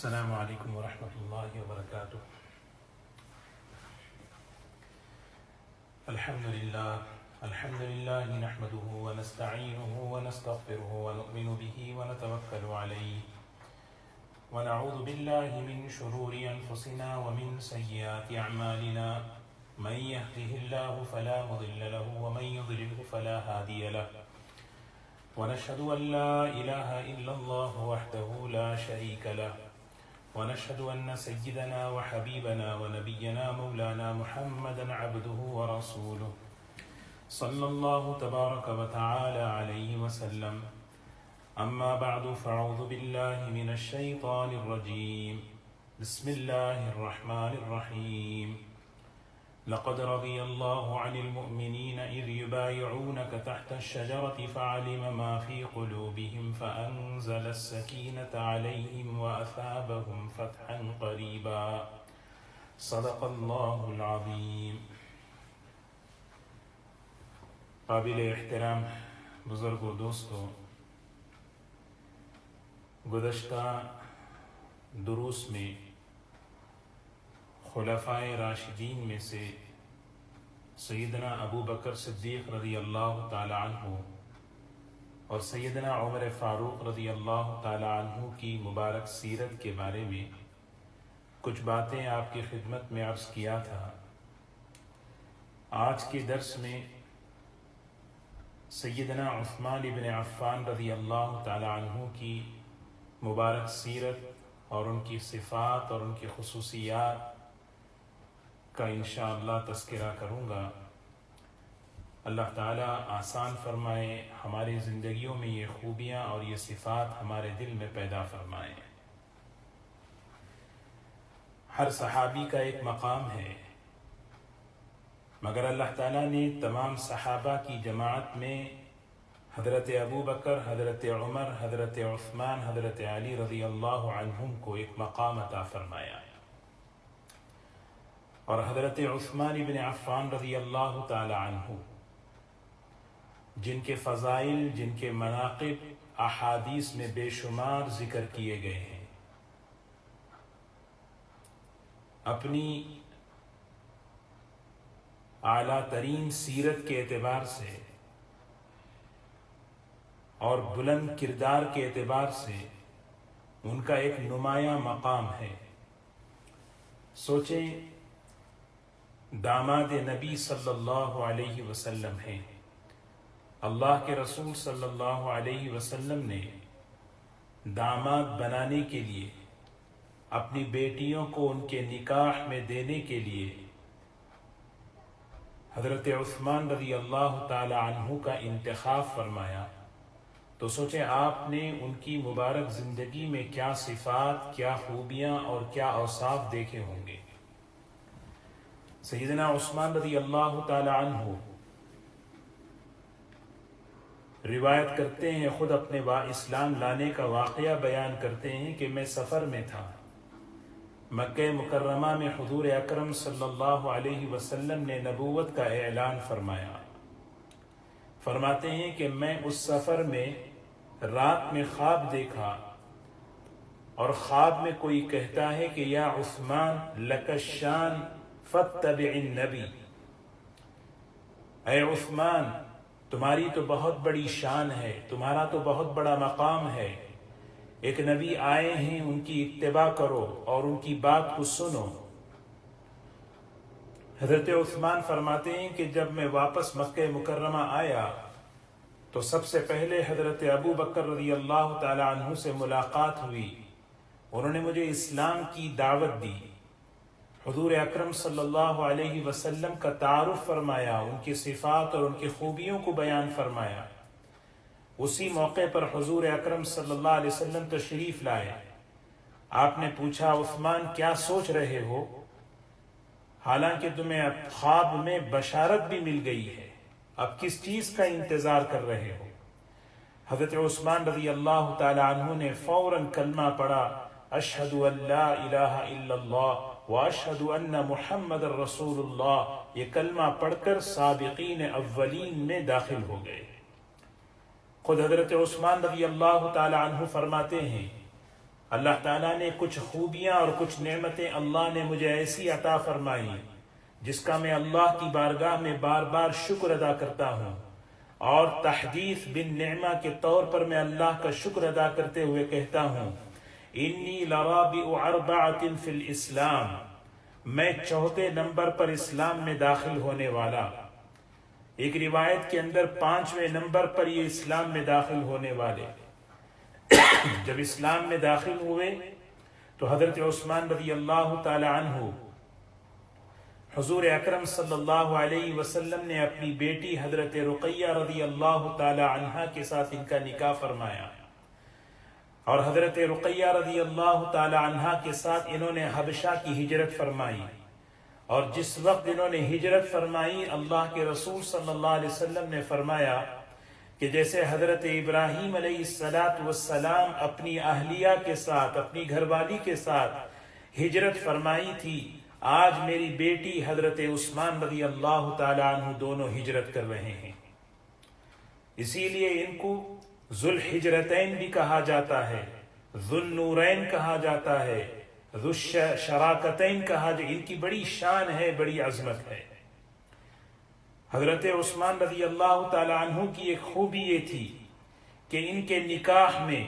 السلام علیکم ورحمۃ اللہ وبرکاتہ۔ الحمد للہ نحمده ونستعینه ونستغفره ونؤمن به ونتوکل علیہ ونعوذ باللہ من شرور انفسنا ومن سیئات اعمالنا من يهده اللہ فلا مضل له ومن يضلل فلا هادی له ونشهد ان لا الہ الا اللہ وحده لا شریک له ونشهد أن سيدنا وحبيبنا ونبينا مولانا محمدا عبده ورسوله صلى الله تبارك وتعالى عليه وسلم. أما بعد فأعوذ بالله من الشيطان الرجيم. بسم الله الرحمن الرحيم. لقد رضي الله عن المؤمنين إذ يبايعونك تحت الشجرة فعلم ما في قلوبهم فأنزل السكينة عليهم وأثابهم فتحا قريبا. صدق الله العظيم. قابل احترام بزرگ و دوستو، گزشتہ دروس میں خلفائے راشدین میں سے سیدنا ابو بکر صدیق رضی اللہ تعالی عنہ اور سیدنا عمر فاروق رضی اللہ تعالی عنہ کی مبارک سیرت کے بارے میں کچھ باتیں آپ کی خدمت میں عرض کیا تھا۔ آج کے درس میں سیدنا عثمان بن عفان رضی اللہ تعالی عنہ کی مبارک سیرت اور ان کی صفات اور ان کی خصوصیات کا انشاءاللہ تذکرہ کروں گا۔ اللہ تعالیٰ آسان فرمائے، ہماری زندگیوں میں یہ خوبیاں اور یہ صفات ہمارے دل میں پیدا فرمائے۔ ہر صحابی کا ایک مقام ہے، مگر اللہ تعالیٰ نے تمام صحابہ کی جماعت میں حضرت ابو بکر، حضرت عمر، حضرت عثمان، حضرت علی رضی اللہ عنہم کو ایک مقام عطا فرمایا ہے، اور حضرت عثمان بن عفان رضی اللہ تعالی عنہ جن کے فضائل، جن کے مناقب احادیث میں بے شمار ذکر کیے گئے ہیں، اپنی اعلیٰ ترین سیرت کے اعتبار سے اور بلند کردار کے اعتبار سے ان کا ایک نمایاں مقام ہے۔ سوچیں، داماد نبی صلی اللہ علیہ وسلم ہیں، اللہ کے رسول صلی اللہ علیہ وسلم نے داماد بنانے کے لیے، اپنی بیٹیوں کو ان کے نکاح میں دینے کے لیے حضرت عثمان رضی اللہ تعالی عنہ کا انتخاب فرمایا، تو سوچیں آپ نے ان کی مبارک زندگی میں کیا صفات، کیا خوبیاں اور کیا اوصاف دیکھے ہوں گے۔ سیدنا عثمان رضی اللہ تعالی عنہ روایت کرتے ہیں، خود اپنے اسلام لانے کا واقعہ بیان کرتے ہیں کہ میں سفر میں تھا، مکہ مکرمہ میں حضور اکرم صلی اللہ علیہ وسلم نے نبوت کا اعلان فرمایا۔ فرماتے ہیں کہ میں اس سفر میں رات میں خواب دیکھا، اور خواب میں کوئی کہتا ہے کہ یا عثمان لک الشان فاتبع النبی، اے عثمان تمہاری تو بہت بڑی شان ہے، تمہارا تو بہت بڑا مقام ہے، ایک نبی آئے ہیں، ان کی اتباع کرو اور ان کی بات کو سنو۔ حضرت عثمان فرماتے ہیں کہ جب میں واپس مکہ مکرمہ آیا تو سب سے پہلے حضرت ابو بکر رضی اللہ تعالی عنہ سے ملاقات ہوئی، انہوں نے مجھے اسلام کی دعوت دی، حضور اکرم صلی اللہ علیہ وسلم کا تعارف فرمایا، ان کی صفات اور ان کی خوبیوں کو بیان فرمایا۔ اسی موقع پر حضور اکرم صلی اللہ علیہ وسلم تشریف لائے۔ آپ نے پوچھا عثمان کیا سوچ رہے ہو، حالانکہ تمہیں اب خواب میں بشارت بھی مل گئی ہے، اب کس چیز کا انتظار کر رہے ہو؟ حضرت عثمان رضی اللہ تعالی عنہ نے فوراً کلمہ پڑھا، اشہد ان لا الہ الا اللہ واشہد ان محمد رسول اللہ۔ یہ کلمہ پڑھ کر سابقین اولین میں داخل ہو گئے۔ خود حضرت عثمان رضی اللہ تعالی عنہ فرماتے ہیں اللہ تعالیٰ نے کچھ خوبیاں اور کچھ نعمتیں اللہ نے مجھے ایسی عطا فرمائی جس کا میں اللہ کی بارگاہ میں بار بار شکر ادا کرتا ہوں، اور تحدیث بن نعمہ کے طور پر میں اللہ کا شکر ادا کرتے ہوئے کہتا ہوں انی لرابع اربعۃ فی الاسلام، میں چوتھے نمبر پر اسلام میں داخل ہونے والا۔ ایک روایت کے اندر 5ویں نمبر پر یہ اسلام میں داخل ہونے والے۔ جب اسلام میں داخل ہوئے تو حضرت عثمان رضی اللہ تعالی عنہ حضور اکرم صلی اللہ علیہ وسلم نے اپنی بیٹی حضرت رقیہ رضی اللہ تعالی عنہ کے ساتھ ان کا نکاح فرمایا، اور حضرت رقیہ رضی اللہ تعالی عنہ کے ساتھ انہوں نے حبشہ کی ہجرت فرمائی۔ اور جس وقت انہوں نے ہجرت فرمائی، اللہ کے رسول صلی اللہ علیہ وسلم نے فرمایا کہ جیسے حضرت ابراہیم علیہ السلام اپنی اہلیہ کے ساتھ، اپنی گھر والی کے ساتھ ہجرت فرمائی تھی، آج میری بیٹی حضرت عثمان رضی اللہ تعالی عنہ دونوں ہجرت کر رہے ہیں۔ اسی لیے ان کو ذو الحجرتین بھی کہا جاتا ہے، ذو النورین کہا جاتا ہے، ذو الشراکتین کہا جاتا ہے۔ ان کی بڑی شان ہے، بڑی عظمت ہے۔ حضرت عثمان رضی اللہ تعالی عنہ کی ایک خوبی یہ تھی کہ ان کے نکاح میں،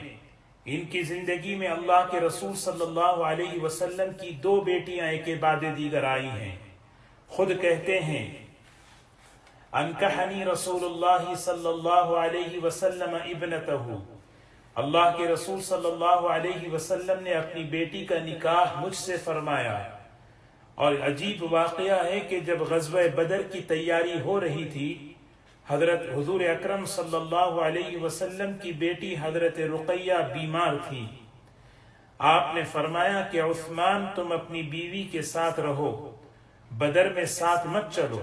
ان کی زندگی میں اللہ کے رسول صلی اللہ علیہ وسلم کی 2 بیٹیاں ایک بعد دیگر آئی ہیں۔ خود کہتے ہیں انکحنی رسول اللہ صلی اللہ علیہ وسلم ابنتہ، اللہ کے رسول صلی اللہ علیہ وسلم نے اپنی بیٹی کا نکاح مجھ سے فرمایا۔ اور عجیب واقعہ ہے کہ جب غزوہ بدر کی تیاری ہو رہی تھی، حضرت حضور اکرم صلی اللہ علیہ وسلم کی بیٹی حضرت رقیہ بیمار تھی۔ آپ نے فرمایا کہ عثمان تم اپنی بیوی کے ساتھ رہو، بدر میں ساتھ مت چلو،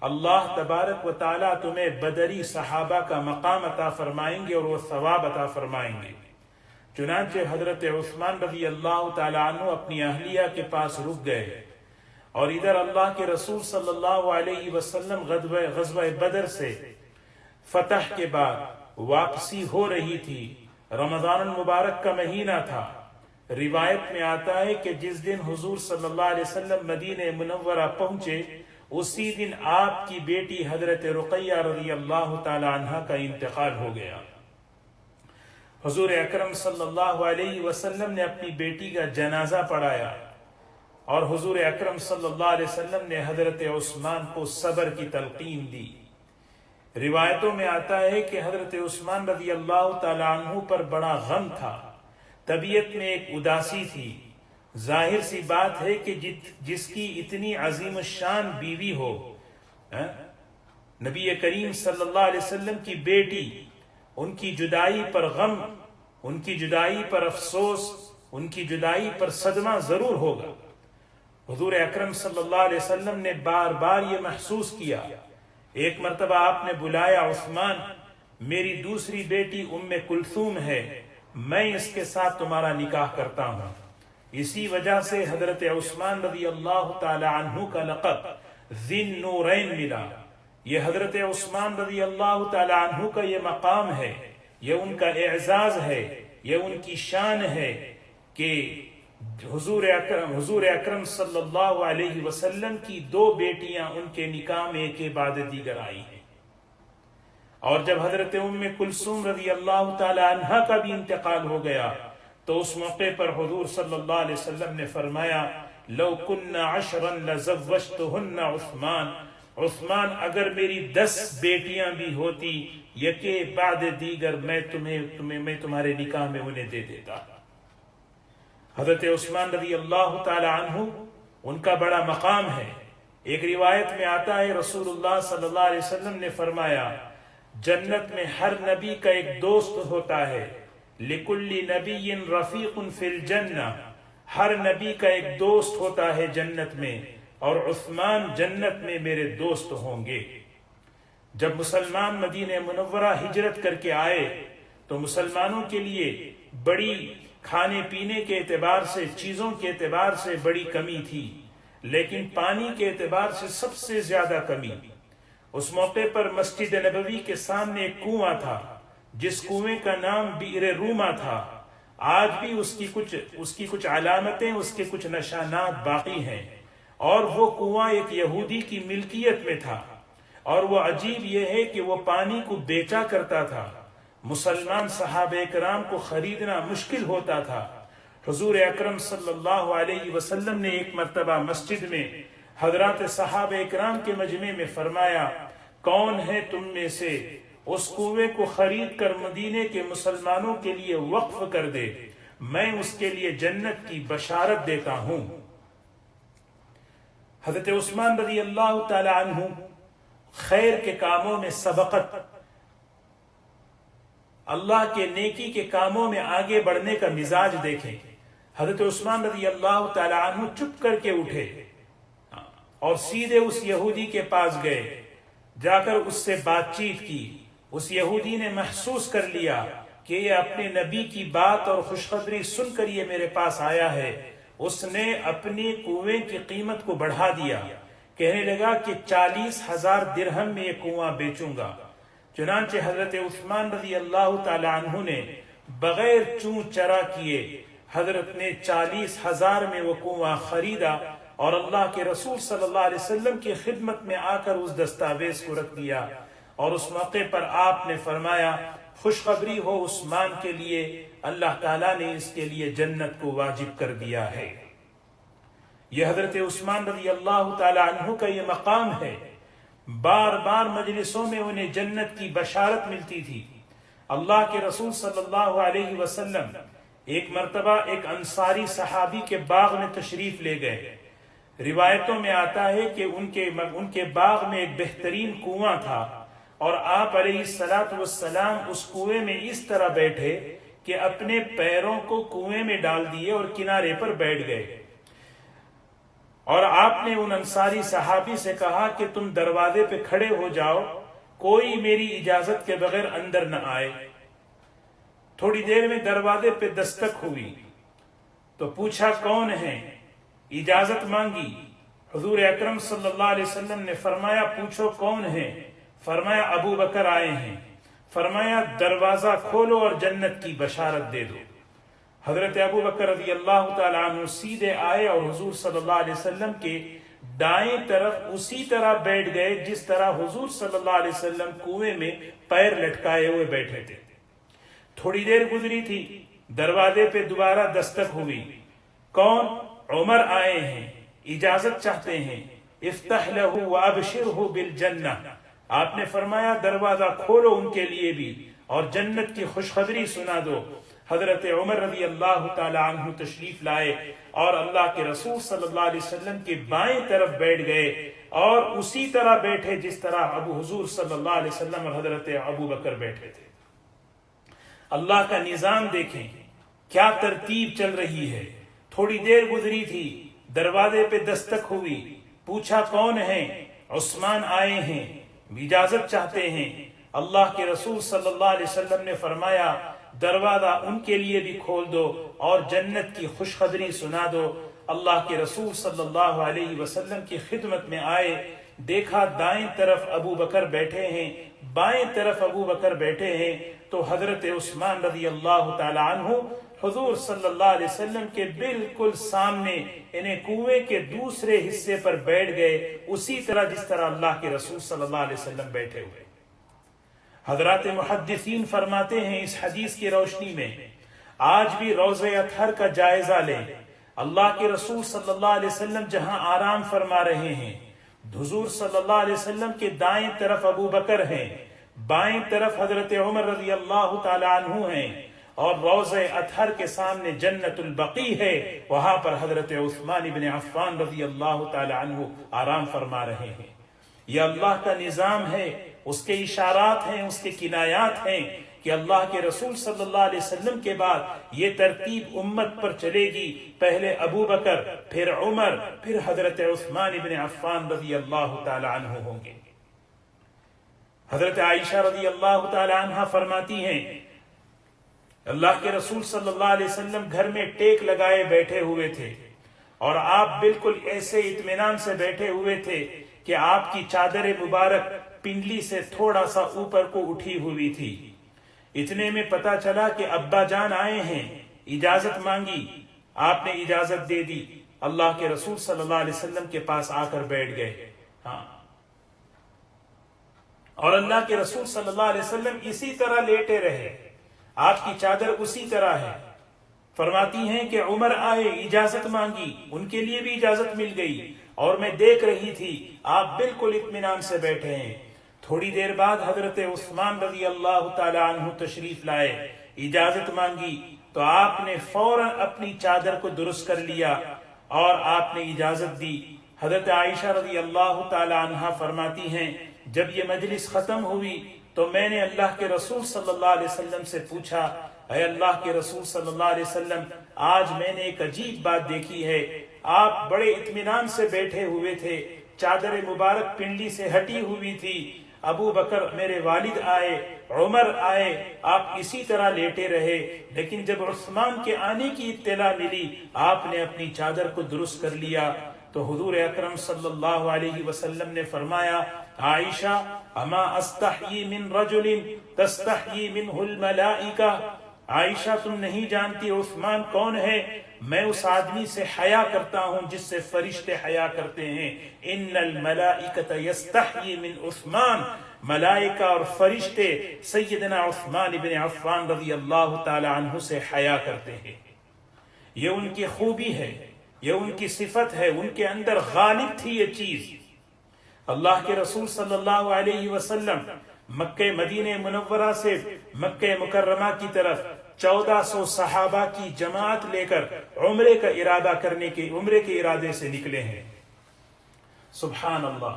اللہ تبارک و تعالیٰ تمہیں بدری صحابہ کا مقام عطا فرمائیں گے اور وہ ثواب عطا فرمائیں گے۔ چنانچہ حضرت عثمان رضی اللہ تعالیٰ عنہ اپنی اہلیہ کے پاس رک گئے، اور ادھر اللہ کے رسول صلی اللہ علیہ وسلم غزوہ بدر سے فتح کے بعد واپسی ہو رہی تھی۔ رمضان المبارک کا مہینہ تھا۔ روایت میں آتا ہے کہ جس دن حضور صلی اللہ علیہ وسلم مدینہ منورہ پہنچے، اسی دن آپ کی بیٹی حضرت رقیہ رضی اللہ تعالی عنہ کا انتقال ہو گیا۔ حضور اکرم صلی اللہ علیہ وسلم نے اپنی بیٹی کا جنازہ پڑھایا، اور حضور اکرم صلی اللہ علیہ وسلم نے حضرت عثمان کو صبر کی تلقین دی۔ روایتوں میں آتا ہے کہ حضرت عثمان رضی اللہ تعالی عنہ پر بڑا غم تھا، طبیعت میں ایک اداسی تھی۔ ظاہر سی بات ہے کہ جس کی اتنی عظیم الشان بیوی ہو، نبی کریم صلی اللہ علیہ وسلم کی بیٹی، ان کی جدائی پر غم، ان کی جدائی پر افسوس، ان کی جدائی پر صدمہ ضرور ہوگا۔ حضور اکرم صلی اللہ علیہ وسلم نے بار بار یہ محسوس کیا۔ ایک مرتبہ آپ نے بلایا، عثمان میری دوسری بیٹی ام کلثوم ہے، میں اس کے ساتھ تمہارا نکاح کرتا ہوں۔ اسی وجہ سے حضرت عثمان رضی اللہ تعالی عنہ کا لقب ذی النورین ملا۔ یہ حضرت عثمان رضی اللہ تعالی عنہ کا یہ مقام ہے، یہ ان کا اعزاز ہے، یہ ان کی شان ہے کہ حضور اکرم صلی اللہ علیہ وسلم کی 2 بیٹیاں ان کے نکاح میں ایک بعد دیگر آئی ہیں۔ اور جب حضرت ام کلثوم رضی اللہ تعالی عنہ کا بھی انتقال ہو گیا تو اس موقع پر حضور صلی اللہ علیہ وسلم نے فرمایا لو کن 10 لزوجتہن عثمان، عثمان اگر میری 10 بیٹیاں بھی ہوتی یکے بعد دیگر میں تمہارے نکاح میں انہیں دے دیتا۔ حضرت عثمان رضی اللہ تعالی عنہ ان کا بڑا مقام ہے۔ ایک روایت میں آتا ہے رسول اللہ صلی اللہ علیہ وسلم نے فرمایا جنت میں ہر نبی کا ایک دوست ہوتا ہے، لِكُلِّ نَبِيٍّ رَفِيقٌ فِي الْجَنَّةِ، ہر نبی کا ایک دوست ہوتا ہے جنت میں، اور عثمان جنت میں میرے دوست ہوں گے۔ جب مسلمان مدینہ منورہ ہجرت کر کے آئے تو مسلمانوں کے لیے بڑی کھانے پینے کے اعتبار سے، چیزوں کے اعتبار سے بڑی کمی تھی، لیکن پانی کے اعتبار سے سب سے زیادہ کمی۔ اس موقع پر مسجد نبوی کے سامنے ایک کنواں تھا جس کنویں کا نام بئر روما تھا۔ آج بھی اس کی کچھ علامتیں، اس کے کچھ نشانات باقی ہیں، اور وہ کنواں ایک یہودی کی ملکیت میں تھا، اور وہ عجیب یہ ہے کہ وہ پانی کو بیچا کرتا تھا، مسلمان صحابہ کرام کو خریدنا مشکل ہوتا تھا۔ حضور اکرم صلی اللہ علیہ وسلم نے ایک مرتبہ مسجد میں حضرات صحابہ کرام کے مجمع میں فرمایا، کون ہے تم میں سے اس کنویں کو خرید کر مدینے کے مسلمانوں کے لیے وقف کر دے، میں اس کے لیے جنت کی بشارت دیتا ہوں۔ حضرت عثمان رضی اللہ تعالی عنہ خیر کے کاموں میں سبقت، اللہ کے نیکی کے کاموں میں آگے بڑھنے کا مزاج دیکھیں۔ حضرت عثمان رضی اللہ تعالی عنہ چپ کر کے اٹھے اور سیدھے اس یہودی کے پاس گئے، جا کر اس سے بات چیت کی۔ اس یہودی نے محسوس کر لیا کہ یہ اپنے نبی کی بات اور خوشخبری سن کر یہ میرے پاس آیا ہے۔ اس نے اپنی کنویں کی قیمت کو بڑھا دیا، کہنے لگا کہ 40,000 درہم میں یہ کنواں بیچوں گا۔ چنانچہ حضرت عثمان رضی اللہ تعالی عنہ نے بغیر چوں چرا کیے حضرت نے 40,000 میں وہ کنواں خریدا، اور اللہ کے رسول صلی اللہ علیہ وسلم کی خدمت میں آ کر اس دستاویز کو رکھ دیا، اور اس موقع پر آپ نے فرمایا، خوشخبری ہو عثمان کے لیے، اللہ تعالیٰ نے اس کے لیے جنت کو واجب کر دیا ہے۔ یہ حضرت عثمان رضی اللہ تعالی عنہ کا یہ مقام ہے، بار بار مجلسوں میں انہیں جنت کی بشارت ملتی تھی۔ اللہ کے رسول صلی اللہ علیہ وسلم ایک مرتبہ ایک انصاری صحابی کے باغ میں تشریف لے گئے۔ روایتوں میں آتا ہے کہ ان کے باغ میں ایک بہترین کنواں تھا، اور آپ علیہ السلام اس کنویں میں اس طرح بیٹھے کہ اپنے پیروں کو کنویں میں ڈال دیے اور کنارے پر بیٹھ گئے، اور آپ نے ان انصاری صحابی سے کہا کہ تم دروازے پہ کھڑے ہو جاؤ، کوئی میری اجازت کے بغیر اندر نہ آئے۔ تھوڑی دیر میں دروازے پہ دستک ہوئی تو پوچھا کون ہے، اجازت مانگی۔ حضور اکرم صلی اللہ علیہ وسلم نے فرمایا پوچھو کون ہے؟ فرمایا ابو بکر آئے ہیں۔ فرمایا دروازہ کھولو اور جنت کی بشارت دے دو۔ حضرت ابو بکر رضی اللہ تعالیٰ عنہ سیدھے آئے اور حضور صلی اللہ علیہ وسلم کے دائیں طرف اسی طرح بیٹھ گئے جس طرح حضور صلی اللہ علیہ وسلم کنویں میں پیر لٹکائے ہوئے بیٹھے تھے۔ تھوڑی دیر گزری تھی، دروازے پہ دوبارہ دستک ہوئی۔ کون؟ عمر آئے ہیں، اجازت چاہتے ہیں۔ افتح لہ وابشرہ بالجنہ۔ آپ نے فرمایا دروازہ کھولو ان کے لیے بھی اور جنت کی خوشخبری سنا دو۔ حضرت عمر رضی اللہ تعالی عنہ تشریف لائے اور اللہ کے رسول صلی اللہ علیہ وسلم کے بائیں طرف بیٹھ گئے، اور اسی طرح بیٹھے جس طرح ابو حضور صلی اللہ علیہ وسلم اور حضرت ابو بکر بیٹھے تھے۔ اللہ کا نظام دیکھیں، کیا ترتیب چل رہی ہے۔ تھوڑی دیر گزری تھی، دروازے پہ دستک ہوئی، پوچھا کون ہے؟ عثمان آئے ہیں، اجازت چاہتے ہیں۔ اللہ کے رسول صلی اللہ علیہ وسلم نے فرمایا دروازہ ان کے لیے بھی کھول دو اور جنت کی خوشخبری سنا دو۔ اللہ کے رسول صلی اللہ علیہ وسلم کی خدمت میں آئے، دیکھا دائیں طرف ابو بکر بیٹھے ہیں، بائیں طرف ابو بکر بیٹھے ہیں، تو حضرت عثمان رضی اللہ تعالی عنہ حضور صلی اللہ علیہ وسلم کے بالکل سامنے انہیں کنویں کے دوسرے حصے پر بیٹھ گئے، اسی طرح جس طرح اللہ کے رسول صلی اللہ علیہ وسلم بیٹھے ہوئے۔ حضرات محدثین فرماتے ہیں اس حدیث کی روشنی میں آج بھی روضہ اطہر کا جائزہ لیں۔ اللہ کے رسول صلی اللہ علیہ وسلم جہاں آرام فرما رہے ہیں، حضور صلی اللہ علیہ وسلم کے دائیں طرف ابو بکر ہیں، بائیں طرف حضرت عمر رضی اللہ تعالی عنہ ہیں، اور روضہ اطہر کے سامنے جنت البقیع ہے، وہاں پر حضرت عثمان بن عفان رضی اللہ تعالی عنہ آرام فرما رہے ہیں۔ یہ اللہ کا نظام ہے، اس کے اشارات ہیں، اس کے کنایات ہیں کہ اللہ کے رسول صلی اللہ علیہ وسلم کے بعد یہ ترتیب امت پر چلے گی، پہلے ابو بکر، پھر عمر، پھر حضرت عثمان بن عفان رضی اللہ تعالی عنہ ہوں گے۔ حضرت عائشہ رضی اللہ تعالی عنہ فرماتی ہیں اللہ کے رسول صلی اللہ علیہ وسلم گھر میں ٹیک لگائے بیٹھے ہوئے تھے، اور آپ بالکل ایسے اطمینان سے بیٹھے ہوئے تھے کہ آپ کی چادر مبارک پنڈلی سے تھوڑا سا اوپر کو اٹھی ہوئی تھی۔ اتنے میں پتا چلا کہ ابا جان آئے ہیں، اجازت مانگی، آپ نے اجازت دے دی، اللہ کے رسول صلی اللہ علیہ وسلم کے پاس آ کر بیٹھ گئے. ہاں، اور اللہ کے رسول صلی اللہ علیہ وسلم اسی طرح لیٹے رہے، آپ کی چادر اسی طرح ہے. فرماتی ہیں کہ عمر آئے، اجازت مانگی، ان کے لیے بھی اجازت مل گئی، اور میں دیکھ رہی تھی آپ بالکل اطمینان سے بیٹھے ہیں. تھوڑی دیر بعد حضرت عثمان رضی اللہ تعالی عنہ تشریف لائے، اجازت مانگی تو آپ نے فوراً اپنی چادر کو درست کر لیا اور آپ نے اجازت دی. حضرت عائشہ رضی اللہ تعالی عنہ فرماتی ہیں جب یہ مجلس ختم ہوئی تو میں نے اللہ کے رسول صلی اللہ علیہ وسلم سے پوچھا، اے اللہ کے رسول صلی اللہ علیہ وسلم، آج میں نے ایک عجیب بات دیکھی ہے. آپ بڑے اطمینان سے بیٹھے ہوئے تھے، چادر مبارک پنڈلی سے ہٹی ہوئی تھی، ابو بکر میرے والد آئے، عمر آئے، آپ اسی طرح لیٹے رہے، لیکن جب عثمان کے آنے کی اطلاع ملی آپ نے اپنی چادر کو درست کر لیا. تو حضور اکرم صلی اللہ علیہ وسلم نے فرمایا، عائشہ، اما استحیی من رجل تستحیی منہ الملائکہ، عائشہ تم نہیں جانتی عثمان کون ہے؟ میں اس آدمی سے حیا کرتا ہوں جس سے فرشتے حیا کرتے ہیں. ان الملائکۃ یستحیی من عثمان، ملائکہ اور فرشتے سیدنا عثمان بن عفان رضی اللہ تعالی عنہ سے حیا کرتے ہیں. یہ ان کی خوبی ہے، یہ ان کی صفت ہے، ان کے اندر غالب تھی یہ چیز. اللہ کے رسول صلی اللہ علیہ وسلم مکہ مدینہ منورہ سے مکہ مکرمہ کی طرف 1400 صحابہ کی جماعت لے کر عمرے کا ارادہ کرنے کے عمرے کے ارادے سے نکلے ہیں. سبحان اللہ،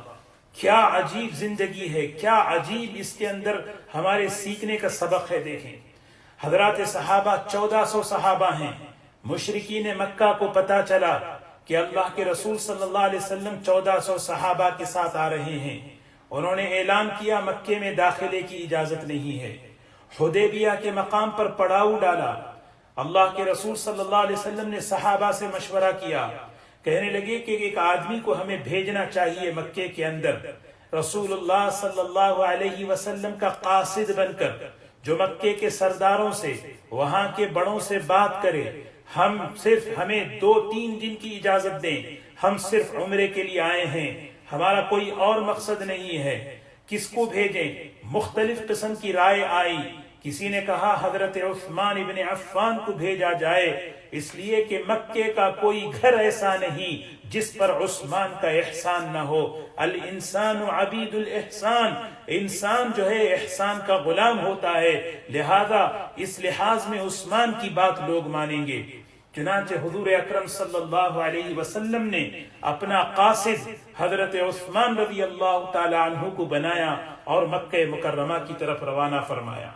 کیا عجیب زندگی ہے، کیا عجیب اس کے اندر ہمارے سیکھنے کا سبق ہے. دیکھیں حضرات صحابہ 1400 صحابہ ہیں. مشرکین مکہ کو پتا چلا کہ اللہ کے رسول صلی اللہ علیہ وسلم 1400 صحابہ کے ساتھ آ رہے ہیں. انہوں نے اعلان کیا مکے میں داخلے کی اجازت نہیں ہے. حدیبیہ کے مقام پر پڑاؤ ڈالا. اللہ کے رسول صلی اللہ علیہ وسلم نے صحابہ سے مشورہ کیا، کہنے لگے کہ ایک آدمی کو ہمیں بھیجنا چاہیے مکے کے اندر، رسول اللہ صلی اللہ علیہ وسلم کا قاصد بن کر، جو مکے کے سرداروں سے وہاں کے بڑوں سے بات کرے. ہمیں 2-3 دن کی اجازت دیں، ہم صرف عمرے کے لیے آئے ہیں، ہمارا کوئی اور مقصد نہیں ہے. کس کو بھیجیں؟ مختلف قسم کی رائے آئی. کسی نے کہا حضرت عثمان بن عفان کو بھیجا جائے، اس لیے کہ مکے کا کوئی گھر ایسا نہیں جس پر عثمان کا احسان نہ ہو. الانسان عبید الاحسان، انسان جو ہے احسان کا غلام ہوتا ہے، لہذا اس لحاظ میں عثمان کی بات لوگ مانیں گے. چنانچہ حضور اکرم صلی اللہ علیہ وسلم نے اپنا قاصد حضرت عثمان رضی اللہ تعالی عنہ کو بنایا اور مکہ مکرمہ کی طرف روانہ فرمایا.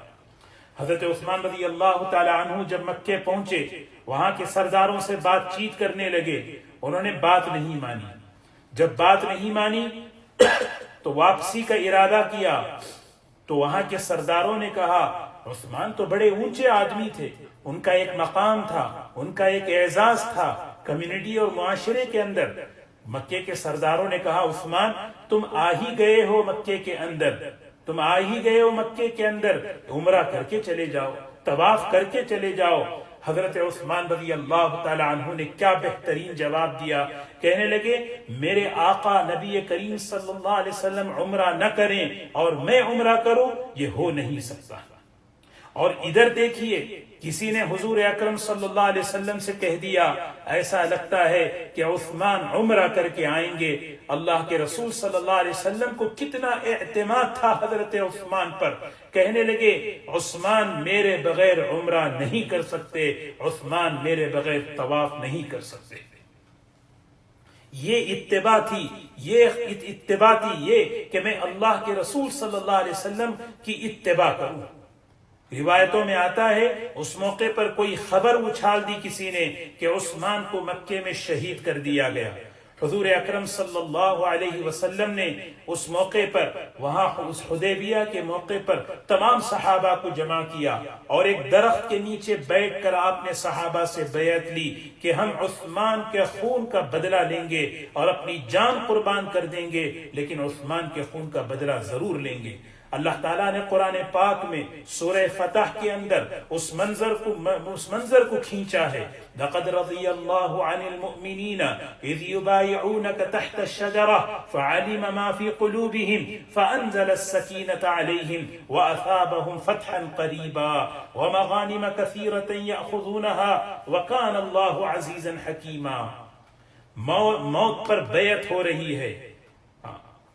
حضرت عثمان رضی اللہ تعالی عنہ جب مکے پہنچے، وہاں کے سرداروں سے بات چیت کرنے لگے. انہوں نے بات نہیں مانی. جب بات نہیں مانی تو واپسی کا ارادہ کیا. تو وہاں کے سرداروں نے کہا عثمان تو بڑے اونچے آدمی تھے، ان کا ایک مقام تھا، ان کا ایک اعزاز تھا کمیونٹی اور معاشرے کے اندر. مکے کے سرداروں نے کہا عثمان تم آ ہی گئے ہو مکے کے اندر، تم آ ہی گئے ہو مکے کے اندر، عمرہ کر کے چلے جاؤ، طواف کر کے چلے جاؤ. حضرت عثمان رضی اللہ تعالی عنہ نے کیا بہترین جواب دیا. کہنے لگے میرے آقا نبی کریم صلی اللہ علیہ وسلم عمرہ نہ کریں اور میں عمرہ کروں، یہ ہو نہیں سکتا. اور ادھر دیکھیے کسی نے حضور اکرم صلی اللہ علیہ وسلم سے کہہ دیا ایسا لگتا ہے کہ عثمان عمرہ کر کے آئیں گے. اللہ کے رسول صلی اللہ علیہ وسلم کو کتنا اعتماد تھا حضرت عثمان پر. کہنے لگے عثمان میرے بغیر عمرہ نہیں کر سکتے، عثمان میرے بغیر طواف نہیں کر سکتے. یہ اتباع تھی، یہ کہ میں اللہ کے رسول صلی اللہ علیہ وسلم کی اتباع کروں. روایتوں میں آتا ہے اس موقع پر کوئی خبر اچھال دی کسی نے کہ عثمان کو مکے میں شہید کر دیا گیا. حضور اکرم صلی اللہ علیہ وسلم نے اس موقع پر وہاں اس حدیبیہ کے موقع پر تمام صحابہ کو جمع کیا اور ایک درخت کے نیچے بیٹھ کر آپ نے صحابہ سے بیعت لی کہ ہم عثمان کے خون کا بدلہ لیں گے اور اپنی جان قربان کر دیں گے، لیکن عثمان کے خون کا بدلہ ضرور لیں گے. اللہ تعالیٰ نے قرآن پاک میں سورہ فتح کے اندر اس منظر کو کھینچا ہے. لقد رضی اللہ عن المؤمنین اذ یبایعونک تحت الشجرہ فعلم ما فی قلوبہم فانزل السکینة علیہم واثابہم فتحا قریبا ومغانم کثیرة یأخذونها وکان اللہ عزیزا حکیما. موت پر بیعت ہو رہی ہے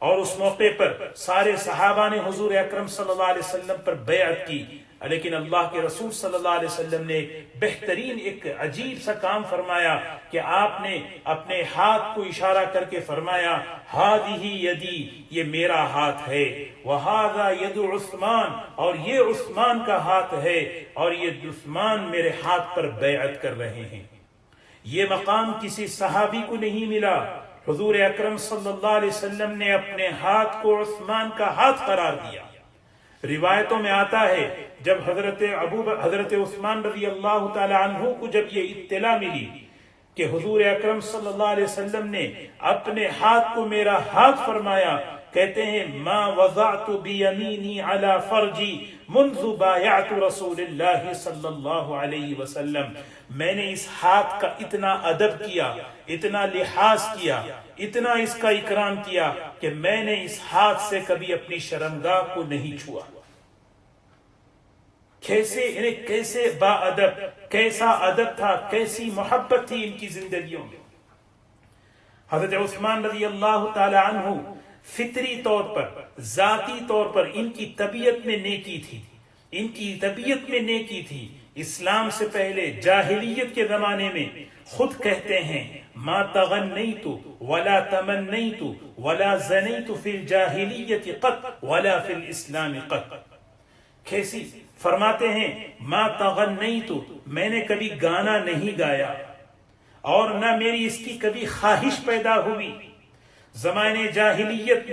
اور اس موقع پر سارے صحابہ نے حضور اکرم صلی اللہ علیہ وسلم پر بیعت کی، لیکن اللہ کے رسول صلی اللہ علیہ وسلم نے بہترین ایک عجیب سا کام فرمایا کہ آپ نے اپنے ہاتھ کو اشارہ کر کے فرمایا ہذہ یدی، یہ میرا ہاتھ ہے، وہذا ید عثمان، اور یہ عثمان کا ہاتھ ہے، اور یہ عثمان میرے ہاتھ پر بیعت کر رہے ہیں. یہ مقام کسی صحابی کو نہیں ملا. حضور اکرم صلی اللہ علیہ وسلم نے اپنے ہاتھ کو عثمان کا ہاتھ قرار دیا. روایتوں میں آتا ہے جب حضرت عثمان رضی اللہ تعالی عنہ کو جب یہ اطلاع ملی کہ حضور اکرم صلی اللہ علیہ وسلم نے اپنے ہاتھ کو میرا ہاتھ فرمایا، کہتے ہیں ما وضعت بیمینی علی فرجی منذ بایعت رسول اللہ صلی اللہ علیہ وسلم. میں نے اس ہاتھ کا اتنا ادب کیا، اتنا لحاظ کیا، اتنا اس کا اکرام کیا کہ میں نے اس ہاتھ سے کبھی اپنی شرمگاہ کو نہیں چھوا. کیسے با ادب، کیسا ادب تھا، کیسی محبت تھی ان کی زندگیوں میں. حضرت عثمان رضی اللہ تعالی عنہ فطری طور پر، ذاتی طور پر ان کی طبیعت میں نیکی تھی، ان کی طبیعت میں نیکی تھی. اسلام سے پہلے جاہلیت کے زمانے میں خود کہتے ہیں ما تغنیت ولا تمنیت ولا زنیت فی الجاہلیت قط ولا فی الاسلام قط. کیسی فرماتے ہیں ما تغنیت، میں نے کبھی گانا نہیں گایا اور نہ میری اس کی کبھی خواہش پیدا ہوئی. زمانے جاہلیت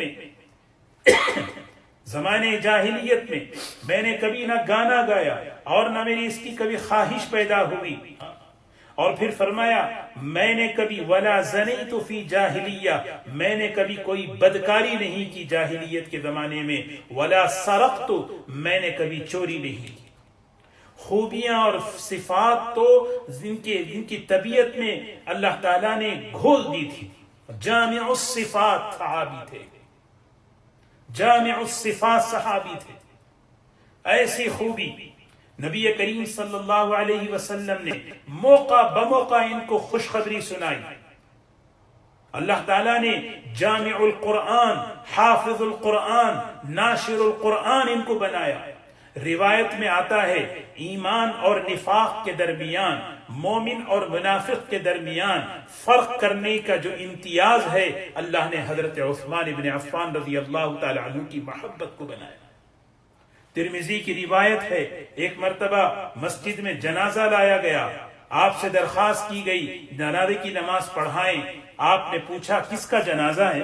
میں میں نے کبھی نہ گانا گایا اور نہ میری اس کی کبھی خواہش پیدا ہوئی. اور پھر فرمایا میں نے کبھی ولا زنیت فی جاہلیہ، میں نے کبھی کوئی بدکاری نہیں کی جاہلیت کے زمانے میں، ولا سرقت، میں نے کبھی چوری نہیں کی. خوبیاں اور صفات تو جن کی طبیعت میں اللہ تعالیٰ نے گھول دی تھی. جامع الصفات صحابی تھے، جامع الصفات صحابی تھے. ایسی خوبی نبی کریم صلی اللہ علیہ وسلم نے موقع بموقع ان کو خوشخبری سنائی. اللہ تعالیٰ نے جامع القرآن، حافظ القرآن، ناشر القرآن ان کو بنایا. روایت میں آتا ہے ایمان اور نفاق کے درمیان، مومن اور منافق کے درمیان فرق کرنے کا جو امتیاز ہے، اللہ نے حضرت عثمان بن عفان رضی اللہ تعالی عنہ کی محبت کو بنایا. ترمذی کی روایت ہے ایک مرتبہ مسجد میں جنازہ لایا گیا، آپ سے درخواست کی گئی جنازے کی نماز پڑھائیں. آپ نے پوچھا کس کا جنازہ ہے؟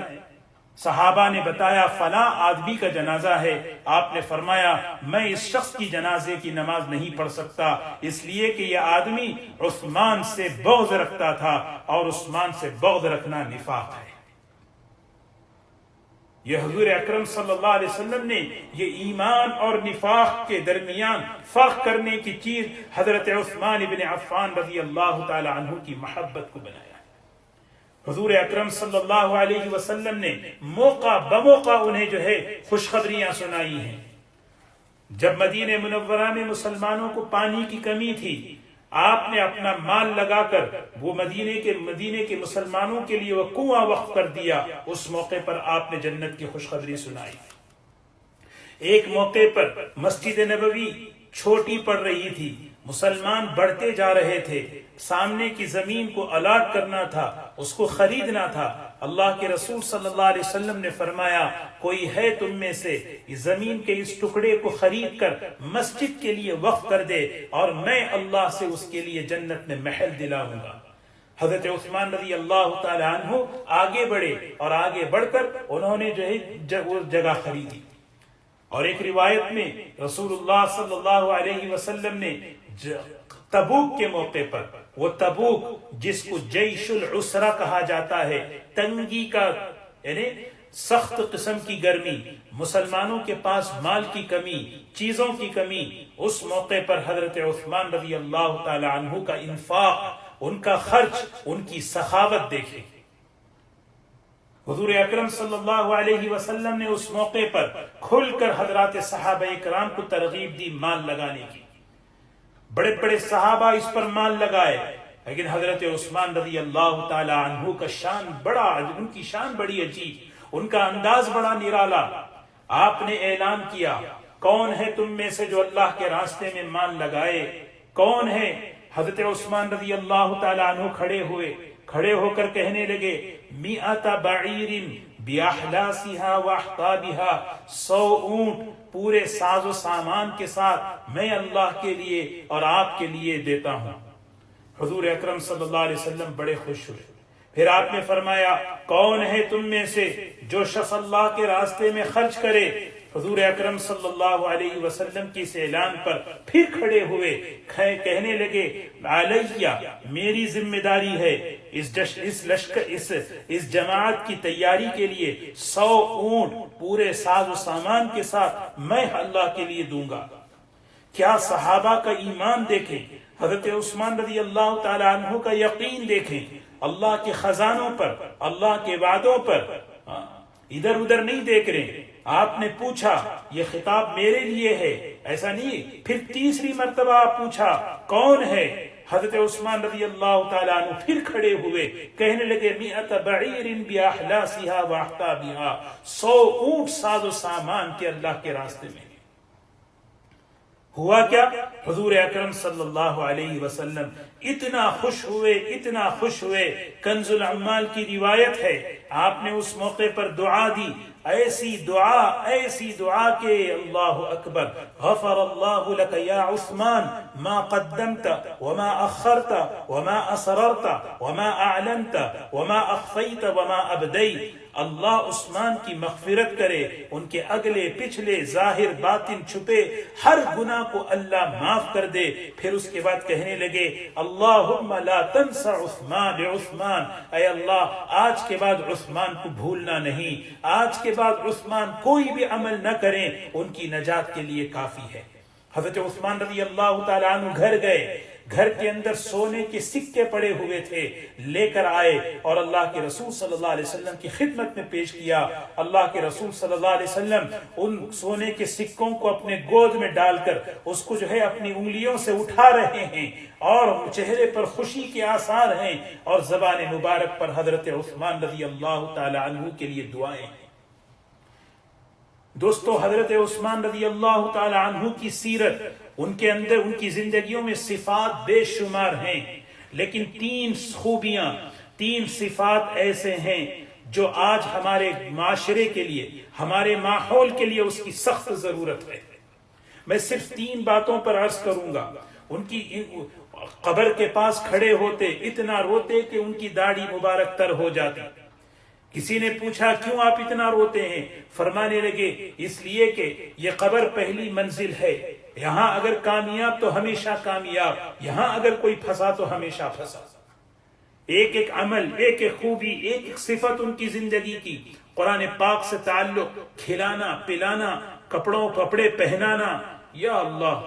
صحابہ نے بتایا فلاں آدمی کا جنازہ ہے. آپ نے فرمایا میں اس شخص کی جنازے کی نماز نہیں پڑھ سکتا، اس لیے کہ یہ آدمی عثمان سے بغض رکھتا تھا، اور عثمان سے بغض رکھنا نفاق ہے. یہ حضور اکرم صلی اللہ علیہ وسلم نے یہ ایمان اور نفاق کے درمیان فرق کرنے کی چیز حضرت عثمان بن عفان رضی اللہ تعالی عنہ کی محبت کو بنایا. حضور اکرم صلی اللہ علیہ وسلم نے موقع بموقع انہیں جو ہے خوشخبریاں سنائی ہیں. جب مدینہ منورہ میں مسلمانوں کو پانی کی کمی تھی، آپ نے اپنا مال لگا کر وہ مدینے کے مسلمانوں کے لیے وہ کنواں وقف کر دیا. اس موقع پر آپ نے جنت کی خوشخبری سنائی. ایک موقع پر مسجد نبوی چھوٹی پڑ رہی تھی، مسلمان بڑھتے جا رہے تھے، سامنے کی زمین کو الاٹ کرنا تھا، اس کو خریدنا تھا. اللہ کے رسول صلی اللہ علیہ وسلم نے فرمایا کوئی ہے تم میں سے زمین کے اس ٹکڑے کو خرید کر مسجد کے لیے وقف کر دے اور میں اللہ سے اس کے لیے جنت میں محل دلاؤں گا. حضرت عثمان رضی اللہ تعالی عنہ آگے بڑھے اور آگے بڑھ کر انہوں نے جو ہے وہ جگہ خریدی. اور ایک روایت میں رسول اللہ صلی اللہ علیہ وسلم نے تبوک کے موقع پر، وہ تبوک جس کو جیش العسرہ کہا جاتا ہے، تنگی کا یعنی سخت قسم کی گرمی، مسلمانوں کے پاس مال کی کمی، چیزوں کی کمی، اس موقع پر حضرت عثمان رضی اللہ تعالی عنہ کا انفاق، ان کا خرچ، ان کی سخاوت دیکھیں۔ حضور اکرم صلی اللہ علیہ وسلم نے اس موقع پر کھل کر حضرات صحابہ کرام کو ترغیب دی مال لگانے کی۔ بڑے بڑے صحابہ اس پر مال لگائے، لیکن حضرت عثمان رضی اللہ تعالی عنہ کا شان بڑا، ان کی شان بڑی عجیب، ان کا انداز بڑا نرالا۔ آپ نے اعلان کیا، کون ہے تم میں سے جو اللہ کے راستے میں مال لگائے؟ کون ہے؟ حضرت عثمان رضی اللہ تعالی عنہ کھڑے ہو کر کہنے لگے، مئۃ بعیر باحلاسها واحقابها، 100 اونٹ پورے ساز و سامان کے ساتھ میں اللہ کے لیے اور آپ کے لیے دیتا ہوں۔ حضور اکرم صلی اللہ علیہ وسلم بڑے خوش ہوئے۔ پھر آپ نے فرمایا، کون ہے تم میں سے جو شخص اللہ کے راستے میں خرچ کرے؟ حضور اکرم صلی اللہ علیہ وسلم کی اس اعلان پر پھر کھڑے ہوئے، کہنے لگے، علیہ، میری ذمہ داری ہے اس جماعت کی تیاری کے لیے 100 اونٹ پورے ساز و سامان کے ساتھ میں اللہ کے لیے دوں گا۔ کیا صحابہ کا ایمان دیکھیں، حضرت عثمان رضی اللہ تعالی عنہ کا یقین دیکھیں، اللہ کے خزانوں پر، اللہ کے وعدوں پر، ادھر ادھر نہیں دیکھ رہے۔ آپ نے پوچھا، یہ خطاب میرے لیے ہے، ایسا نہیں۔ پھر تیسری مرتبہ آپ پوچھا، کون ہے؟ حضرت عثمان رضی اللہ تعالیٰ عنہ پھر کھڑے ہوئے، کہنے لگے، مئۃ بعیر باحلاسها واحقابها، 100 اونٹ ساز و سامان کے اللہ کے راستے میں۔ ہوا کیا؟ حضور اکرم صلی اللہ علیہ وسلم اتنا خوش ہوئے، کنز العمال کی روایت ہے، آپ نے اس موقع پر دعا دی، ایسی دعا کہ اللہ اکبر، غفر اللہ لک یا عثمان ما قدمت وما اخرت وما اسررت وما اعلنت وما اخفیت وما ابدیت۔ اللہ عثمان کی مغفرت کرے، ان کے اگلے پچھلے ظاہر باطن چھپے ہر گناہ کو اللہ معاف کر دے۔ پھر اس کے بعد کہنے لگے، اللہم لا تنس عثمان، اے اللہ آج کے بعد عثمان کو بھولنا نہیں، آج کے بعد عثمان کوئی بھی عمل نہ کریں، ان کی نجات کے لیے کافی ہے۔ حضرت عثمان رضی اللہ تعالیٰ عنہ گھر گئے، گھر کے اندر سونے کے سکے پڑے ہوئے تھے، لے کر آئے اور اللہ کے رسول صلی اللہ علیہ وسلم کی خدمت میں پیش کیا۔ اللہ کے رسول صلی اللہ علیہ وسلم ان سونے کے سکوں کو اپنے گود میں ڈال کر اس کو اپنی انگلیوں سے اٹھا رہے ہیں، اور چہرے پر خوشی کے آثار ہیں، اور زبان مبارک پر حضرت عثمان رضی اللہ تعالی عنہ کے لیے دعائیں ہیں۔ دوستو، حضرت عثمان رضی اللہ تعالی عنہ کی سیرت، ان کے اندر، ان کی زندگیوں میں صفات بے شمار ہیں، لیکن 3 خوبیاں، 3 صفات ایسے ہیں جو آج ہمارے معاشرے کے لیے، ہمارے ماحول کے لیے اس کی سخت ضرورت ہے۔ میں صرف 3 باتوں پر عرض کروں گا۔ ان کی قبر کے پاس کھڑے ہوتے، اتنا روتے کہ ان کی داڑھی مبارک تر ہو جاتی۔ کسی نے پوچھا، کیوں آپ اتنا روتے ہیں؟ فرمانے لگے، اس لیے کہ یہ قبر پہلی منزل ہے، یہاں اگر کامیاب تو ہمیشہ کامیاب، یہاں اگر کوئی پھنسا تو ہمیشہ پھنسا۔ ایک ایک عمل، ایک ایک خوبی، ایک ایک صفت ان کی زندگی کی، قرآن پاک سے تعلق، کھلانا پلانا، کپڑے پہنانا، یا اللہ۔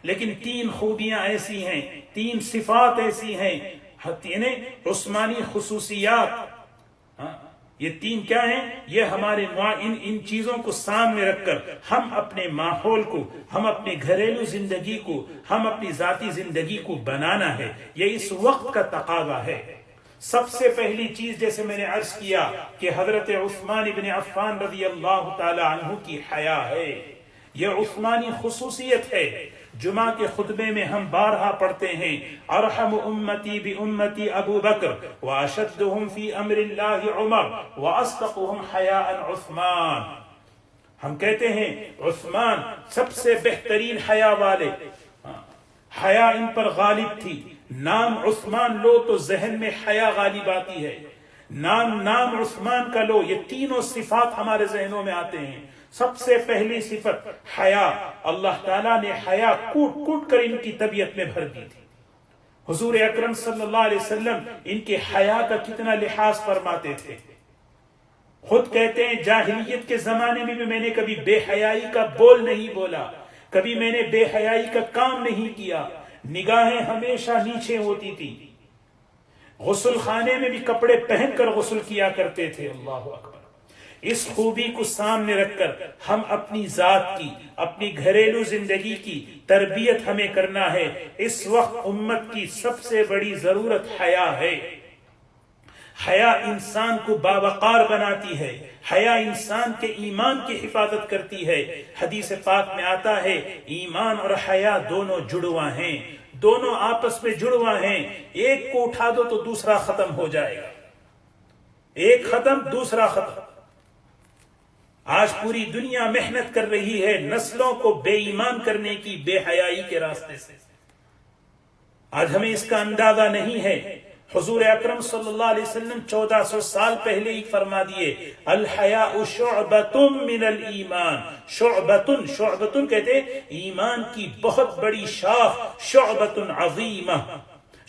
لیکن 3 خوبیاں ایسی ہیں، 3 صفات ایسی ہیں، یعنی عثمانی خصوصیات۔ یہ 3 کیا ہیں؟ یہ ہمارے ان چیزوں کو سامنے رکھ کر ہم اپنے ماحول کو، ہم اپنی گھریلو زندگی کو، ہم اپنی ذاتی زندگی کو بنانا ہے۔ یہ اس وقت کا تقاضا ہے۔ سب سے پہلی چیز، جیسے میں نے عرض کیا کہ حضرت عثمان ابن عفان رضی اللہ تعالی عنہ کی حیا ہے۔ یہ عثمانی خصوصیت ہے۔ جمعہ کے خطبے میں ہم بارہا پڑھتے ہیں، ارحم امتی بامتی ابو بکر واشدہم فی امر اللہ عمر واصدقہم حیاء عثمان۔ ہم کہتے ہیں عثمان سب سے بہترین حیا والے، حیا ان پر غالب تھی۔ نام عثمان لو تو ذہن میں حیا غالب آتی ہے، نام عثمان کا لو، یہ تینوں صفات ہمارے ذہنوں میں آتے ہیں۔ سب سے پہلی صفت حیا، اللہ تعالیٰ نے حیا کوٹ کوٹ کر ان کی طبیعت میں بھر دی تھی۔ حضور اکرم صلی اللہ علیہ وسلم ان کے حیا کا کتنا لحاظ فرماتے تھے۔ خود کہتے ہیں جاہلیت کے زمانے میں بھی میں نے کبھی بے حیائی کا بول نہیں بولا، کبھی میں نے بے حیائی کا کام نہیں کیا، نگاہیں ہمیشہ نیچے ہوتی تھی، غسل خانے میں بھی کپڑے پہن کر غسل کیا کرتے تھے۔ اللہ اکبر۔ اس خوبی کو سامنے رکھ کر ہم اپنی ذات کی، اپنی گھریلو زندگی کی تربیت ہمیں کرنا ہے۔ اس وقت امت کی سب سے بڑی ضرورت حیا ہے۔ حیا انسان کو باوقار بناتی ہے، حیا انسان کے ایمان کی حفاظت کرتی ہے۔ حدیث پاک میں آتا ہے ایمان اور حیا دونوں جڑواں ہیں، دونوں آپس میں جڑواں ہیں، ایک کو اٹھا دو تو دوسرا ختم ہو جائے گا، ایک ختم دوسرا ختم۔ آج پوری دنیا محنت کر رہی ہے نسلوں کو بے ایمان کرنے کی، بے حیائی کے راستے سے۔ آج ہمیں اس کا اندازہ نہیں ہے۔ حضور اکرم صلی اللہ علیہ وسلم 1400 سال پہلے ہی فرما دیے الحیاء شعبۃ من الایمان، شعبۃ کہتے ایمان کی بہت بڑی شاخ، شعبۃ عظیمہ،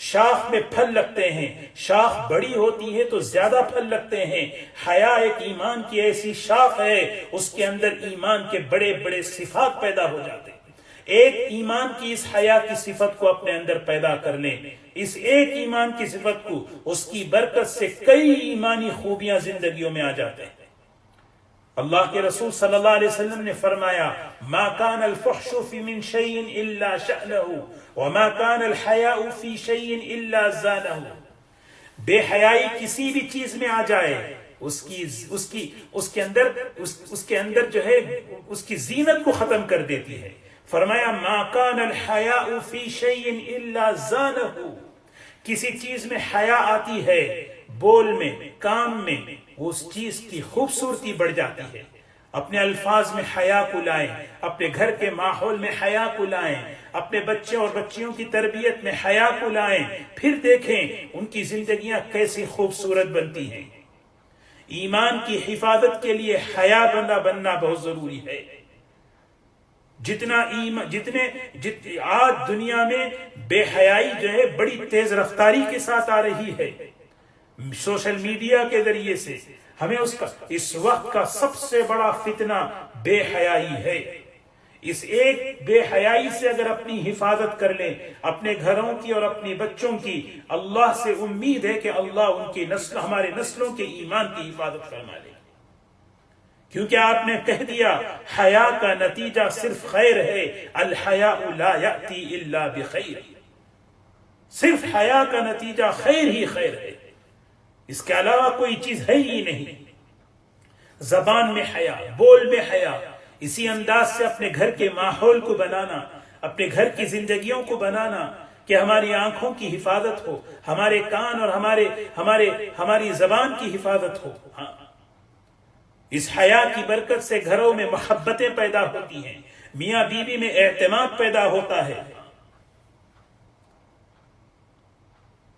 شاخ میں پھل لگتے ہیں، شاخ بڑی ہوتی ہے تو زیادہ پھل لگتے ہیں۔ حیا ایک ایمان کی ایسی شاخ ہے، اس کے اندر ایمان کے بڑے بڑے صفات پیدا ہو جاتے ہیں۔ ایک ایمان کی اس حیا کی صفت کو اپنے اندر پیدا کر لیں، اس ایک ایمان کی صفت کو، اس کی برکت سے کئی ایمانی خوبیاں زندگیوں میں آ جاتے ہیں۔ اللہ کے رسول صلی اللہ علیہ وسلم نے فرمایا ما کان الفحش فی من شیء الا شأنہ وما کان الحیاء فی شیء الا زانہ۔ بے حیائی کسی بھی چیز میں آ جائے اس کے اندر جو ہے اس کی زینت کو ختم کر دیتی ہے۔ فرمایا ما کان الحیاء فی شیء الا زانہ، کسی چیز میں حیا آتی ہے، بول میں، کام میں، اس چیز کی خوبصورتی بڑھ جاتی ہے۔ اپنے الفاظ میں حیا کو لائیں، اپنے گھر کے ماحول میں حیا کو لائیں، اپنے بچے اور بچیوں کی تربیت میں حیا کو لائیں، پھر دیکھیں ان کی زندگیاں کیسی خوبصورت بنتی ہیں۔ ایمان کی حفاظت کے لیے حیا بننا بہت ضروری ہے۔ آج دنیا میں بے حیائی جو ہے بڑی تیز رفتاری کے ساتھ آ رہی ہے، سوشل میڈیا کے ذریعے سے ہمیں اس وقت کا سب سے بڑا فتنہ بے حیائی ہے۔ اس ایک بے حیائی سے اگر اپنی حفاظت کر لیں، اپنے گھروں کی اور اپنے بچوں کی، اللہ سے امید ہے کہ اللہ ان کی ہمارے نسلوں کے ایمان کی حفاظت فرما لے، کیونکہ آپ نے کہہ دیا حیا کا نتیجہ صرف خیر ہے، الحیاء لا یأتی الا بخیر، صرف حیا کا نتیجہ خیر ہی خیر ہے، اس کے علاوہ کوئی چیز ہے ہی نہیں۔ زبان میں حیا، بول میں حیا، اسی انداز سے اپنے گھر کے ماحول کو بنانا، اپنے گھر کی زندگیوں کو بنانا کہ ہماری آنکھوں کی حفاظت ہو، ہمارے کان اور ہماری زبان کی حفاظت ہو۔ اس حیا کی برکت سے گھروں میں محبتیں پیدا ہوتی ہیں، میاں بیوی میں اعتماد پیدا ہوتا ہے،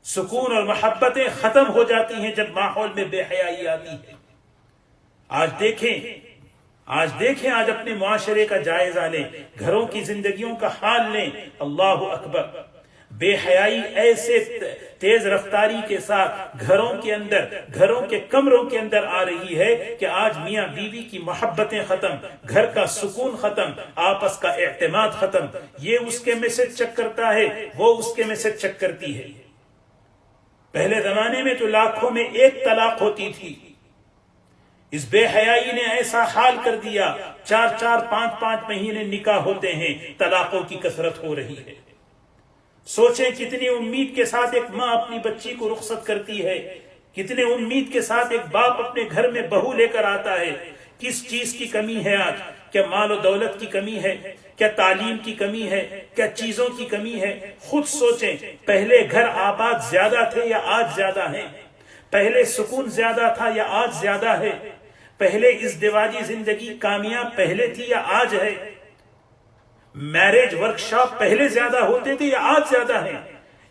سکون اور محبتیں ختم ہو جاتی ہیں جب ماحول میں بے حیائی آتی ہے۔ آج دیکھیں آج اپنے معاشرے کا جائزہ لیں، گھروں کی زندگیوں کا حال لیں، اللہ اکبر، بے حیائی ایسے تیز رفتاری کے ساتھ گھروں کے کمروں کے اندر آ رہی ہے کہ آج میاں بیوی کی محبتیں ختم، گھر کا سکون ختم، آپس کا اعتماد ختم، یہ اس کے میسج چیک کرتا ہے، وہ اس کے میسج چیک کرتی ہے۔ پہلے زمانے میں تو لاکھوں میں ایک طلاق ہوتی تھی، اس بے حیائی نے ایسا حال کر دیا 4 5 مہینے نکاح ہوتے ہیں، طلاقوں کی کثرت ہو رہی ہے۔ سوچیں کتنی امید کے ساتھ ایک ماں اپنی بچی کو رخصت کرتی ہے، کتنے امید کے ساتھ ایک باپ اپنے گھر میں بہو لے کر آتا ہے۔ کس چیز کی کمی ہے آج؟ کیا مال و دولت کی کمی ہے؟ کیا تعلیم کی کمی ہے؟ کیا چیزوں کی کمی ہے؟ خود سوچیں، پہلے گھر آباد زیادہ تھے یا آج زیادہ ہیں؟ پہلے سکون زیادہ تھا یا آج زیادہ ہے؟ پہلے ازدواجی زندگی کامیاب پہلے تھی یا آج ہے؟ میرج ورکشاپ پہلے زیادہ ہوتے تھے یا آج زیادہ ہیں؟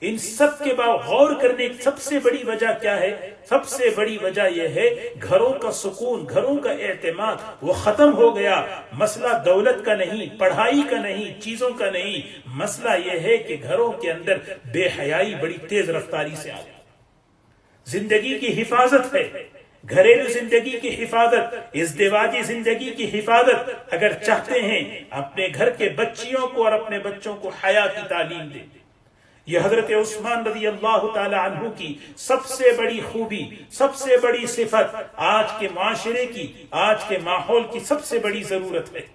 ان سب کے بعد غور کرنے کی سب سے بڑی وجہ کیا ہے؟ سب سے بڑی وجہ یہ ہے گھروں کا سکون، گھروں کا اعتماد وہ ختم ہو گیا۔ مسئلہ دولت کا نہیں، پڑھائی کا نہیں، چیزوں کا نہیں، مسئلہ یہ ہے کہ گھروں کے اندر بے حیائی بڑی تیز رفتاری سے آ گئی۔ زندگی کی حفاظت ہے، گھریلو زندگی کی حفاظت، ازدواجی زندگی کی حفاظت اگر چاہتے ہیں، اپنے گھر کے بچیوں کو اور اپنے بچوں کو حیا کی تعلیم دیں۔ یہ حضرت عثمان رضی اللہ تعالی عنہ کی سب سے بڑی خوبی، سب سے بڑی صفت، آج کے معاشرے کی، آج کے ماحول کی سب سے بڑی ضرورت ہے۔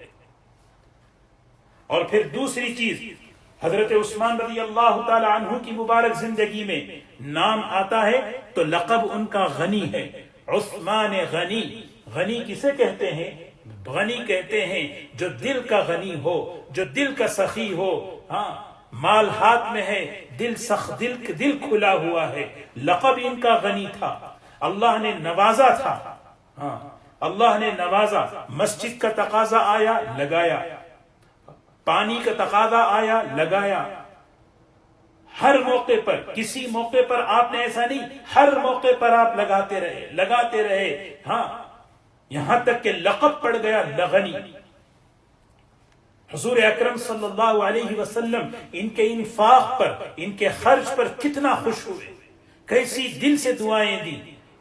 اور پھر دوسری چیز، حضرت عثمان رضی اللہ تعالی عنہ کی مبارک زندگی میں نام آتا ہے تو لقب ان کا غنی ہے، عثمان غنی۔ غنی کسے کہتے ہیں؟ غنی کہتے ہیں جو دل کا غنی ہو، جو دل کا سخی ہو۔ ہاں، مال ہاتھ میں ہے، دل کھلا ہوا ہے۔ لقب ان کا غنی تھا، اللہ نے نوازا تھا۔ ہاں، اللہ نے نوازا۔ مسجد کا تقاضا آیا، لگایا، پانی کا تقاضا آیا، لگایا۔ ہر موقع پر، کسی موقع پر آپ نے ایسا نہیں، ہر موقع پر آپ لگاتے رہے۔ ہاں، یہاں تک کہ لقب پڑ گیا غنی۔ حضور اکرم صلی اللہ علیہ وسلم ان کے انفاق پر، ان کے خرچ پر کتنا خوش ہوئے، کیسی دل سے دعائیں دی۔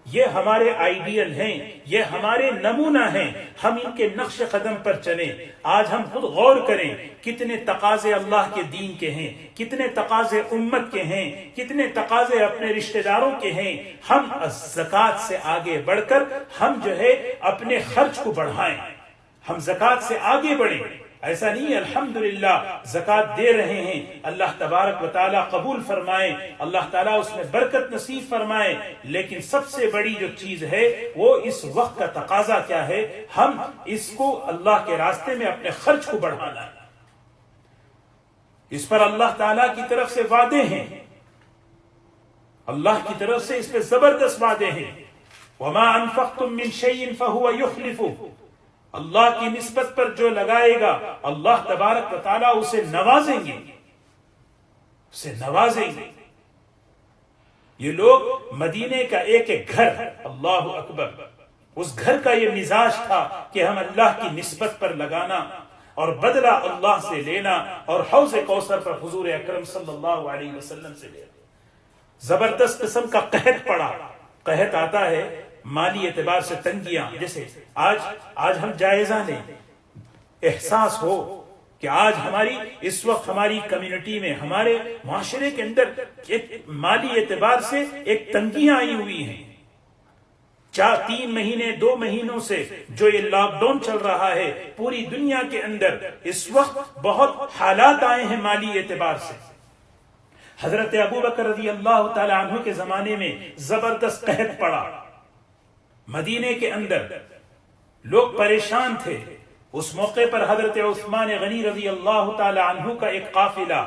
یہ ہمارے آئیڈیل ہیں، یہ ہمارے نمونہ ہیں، ہم ان کے نقش قدم پر چلیں۔ آج ہم خود غور کریں، کتنے تقاضے اللہ کے دین کے ہیں، کتنے تقاضے امت کے ہیں، کتنے تقاضے اپنے رشتہ داروں کے ہیں۔ ہم زکوٰۃ سے آگے بڑھ کر ہم جو ہے اپنے خرچ کو بڑھائیں، ہم زکوٰۃ سے آگے بڑھیں۔ ایسا نہیں ہے، الحمدللہ زکوٰۃ دے رہے ہیں، اللہ تبارک و تعالیٰ قبول فرمائے، اللہ تعالیٰ اس میں برکت نصیب فرمائے، لیکن سب سے بڑی جو چیز ہے وہ اس وقت کا تقاضا کیا ہے؟ ہم اس کو اللہ کے راستے میں اپنے خرچ کو بڑھانا ہے۔ اس پر اللہ تعالیٰ کی طرف سے وعدے ہیں، اللہ کی طرف سے اس پہ زبردست وعدے ہیں۔ وَمَا أَنفَقْتُم مِّن شَيْءٍ فَهُوَ يُخْلِفُهُ۔ اللہ کی نسبت پر جو لگائے گا اللہ تبارک و تعالیٰ اسے نوازیں گے، اسے نوازیں گے۔ یہ لوگ مدینے کا ایک ایک گھر، اللہ اکبر، اس گھر کا یہ مزاج تھا کہ ہم اللہ کی نسبت پر لگانا اور بدلہ اللہ سے لینا، اور حوض کوثر پر حضور اکرم صلی اللہ علیہ وسلم سے لینا۔ زبردست قسم کا قحط پڑا، قحط آتا ہے مالی اعتبار سے تنگیاں، جیسے آج ہم جائزہ لیں، احساس ہو کہ آج اس وقت ہماری کمیونٹی میں، ہمارے معاشرے کے اندر ایک مالی اعتبار سے ایک تنگیاں آئی ہوئی ہیں۔ 3 مہینے 2 مہینوں سے جو یہ لاک ڈاؤن چل رہا ہے پوری دنیا کے اندر، اس وقت بہت حالات آئے ہیں مالی اعتبار سے۔ حضرت ابو بکر رضی اللہ تعالی عنہ کے زمانے میں زبردست قحط پڑا، مدینے کے اندر لوگ پریشان تھے۔ اس موقع پر حضرت عثمان غنی رضی اللہ تعالی عنہ کا ایک قافلہ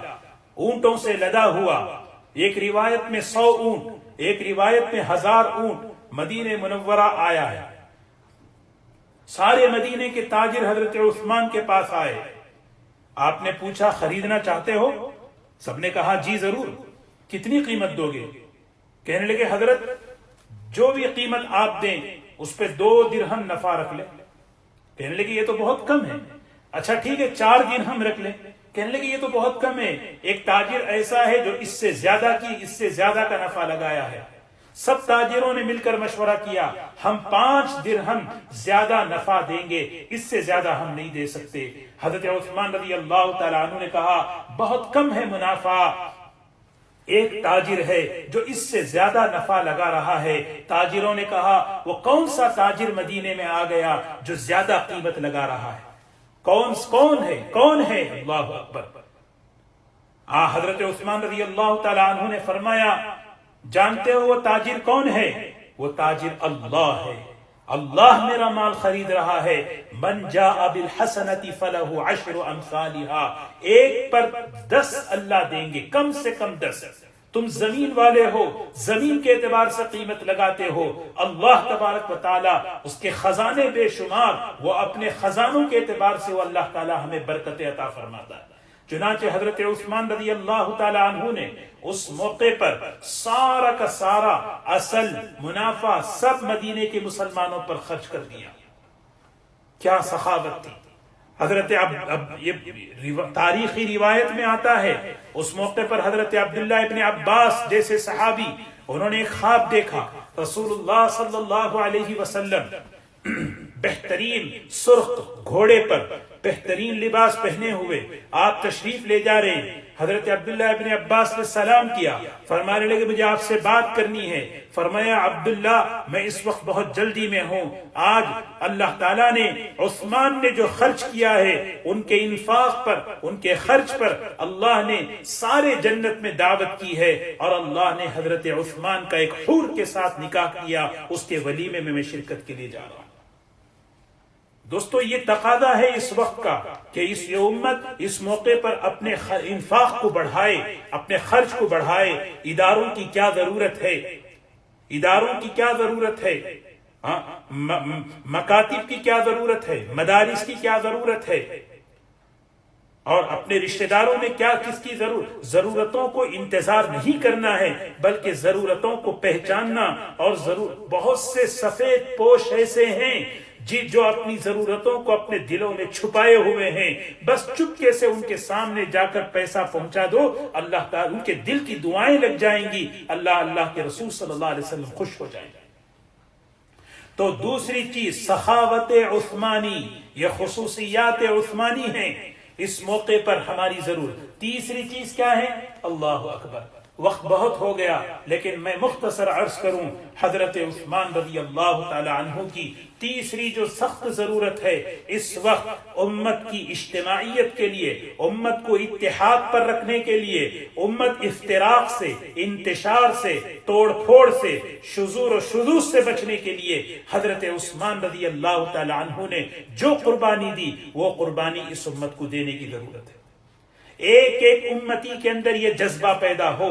اونٹوں سے لدا ہوا، ایک روایت میں 100 اونٹ، ایک روایت میں 1000 اونٹ مدینہ منورہ آیا ہے۔ سارے مدینے کے تاجر حضرت عثمان کے پاس آئے، آپ نے پوچھا خریدنا چاہتے ہو؟ سب نے کہا جی ضرور، کتنی قیمت دو گے؟ کہنے لگے حضرت جو بھی قیمت آپ دیں اس پہ 2 درہم نفع رکھ لیں۔ کہنے لگے یہ تو بہت کم ہے۔ اچھا ٹھیک ہے 4 درہم رکھ لیں۔ کہنے لگے یہ تو بہت کم ہے۔ ایک تاجر ایسا ہے جو اس سے زیادہ کا نفع لگایا ہے۔ سب تاجروں نے مل کر مشورہ کیا، ہم 5 درہم زیادہ نفع دیں گے، اس سے زیادہ ہم نہیں دے سکتے۔ حضرت عثمان رضی اللہ تعالیٰ عنہ نے کہا بہت کم ہے منافع، ایک تاجر ہے جو اس سے زیادہ نفع لگا رہا ہے۔ تاجروں نے کہا وہ کون سا تاجر مدینے میں آ گیا جو زیادہ قیمت لگا رہا ہے؟ کون ہے؟ اللہ اکبر۔ حضرت عثمان رضی اللہ تعالی عنہ نے فرمایا جانتے ہو وہ تاجر کون ہے؟ وہ تاجر اللہ ہے، اللہ میرا مال خرید رہا ہے۔ من جاء بالحسنۃ فلہ 10 امثالها، ایک پر 10 اللہ دیں گے، کم سے کم 10۔ تم زمین والے ہو، زمین کے اعتبار سے قیمت لگاتے ہو، اللہ تبارک و تعالی اس کے خزانے بے شمار، وہ اپنے خزانوں کے اعتبار سے وہ اللہ تعالی ہمیں برکت عطا فرماتا ہے۔ چنانچہ حضرت عثمان رضی اللہ تعالی عنہ نے اس موقع پر سارا کا سارا اصل منافع سب مدینے کے مسلمانوں پر خرچ کر دیا۔ کیا سخاوت تھی حضرت یہ تاریخی روایت میں آتا ہے اس موقع پر حضرت عبداللہ ابن عباس جیسے صحابی انہوں نے ایک خواب دیکھا، رسول اللہ صلی اللہ علیہ وسلم بہترین سرخ گھوڑے پر بہترین لباس پہنے ہوئے آپ تشریف لے جا رہے ہیں۔ حضرت عبداللہ ابن عباس نے سلام کیا، فرمانے لگے مجھے آپ سے بات کرنی ہے۔ فرمایا عبداللہ میں اس وقت بہت جلدی میں ہوں، آج اللہ تعالیٰ نے عثمان نے جو خرچ کیا ہے ان کے انفاق پر، ان کے خرچ پر اللہ نے سارے جنت میں دعوت کی ہے، اور اللہ نے حضرت عثمان کا ایک حور کے ساتھ نکاح کیا، اس کے ولیمے میں شرکت کے لیے جا رہا ہوں۔ دوستو یہ تقاضا ہے اس وقت کا کہ اس امت اس موقع پر اپنے انفاق کو بڑھائے، اپنے خرچ کو بڑھائے۔ اداروں کی کیا ضرورت ہے، اداروں کی کیا ضرورت ہے، مکاتب کی کیا ضرورت ہے، مدارس کی کیا ضرورت ہے، اور اپنے رشتہ داروں میں کیا کس کی ضرورتوں کو انتظار نہیں کرنا ہے بلکہ ضرورتوں کو پہچاننا۔ اور بہت سے سفید پوش ایسے ہیں جو اپنی ضرورتوں کو اپنے دلوں میں چھپائے ہوئے ہیں، بس چپکے سے ان کے سامنے جا کر پیسہ پہنچا دو، اللہ تعالیٰ ان کے دل کی دعائیں لگ جائیں گی، اللہ کے رسول صلی اللہ علیہ وسلم خوش ہو جائیں گے۔ تو دوسری چیز سخاوت عثمانی، یہ خصوصیات عثمانی ہیں، اس موقع پر ہماری ضرورت۔ تیسری چیز کیا ہے؟ اللہ اکبر، وقت بہت ہو گیا لیکن میں مختصر عرض کروں، حضرت عثمان رضی اللہ تعالی عنہ کی تیسری جو سخت ضرورت ہے اس وقت امت کی اجتماعیت کے لیے، امت کو اتحاد پر رکھنے کے لیے، امت افتراق سے، انتشار سے، توڑ پھوڑ سے، شذور و شذوذ سے بچنے کے لیے حضرت عثمان رضی اللہ تعالی عنہ نے جو قربانی دی وہ قربانی اس امت کو دینے کی ضرورت ہے۔ ایک ایک امتی کے اندر یہ جذبہ پیدا ہو،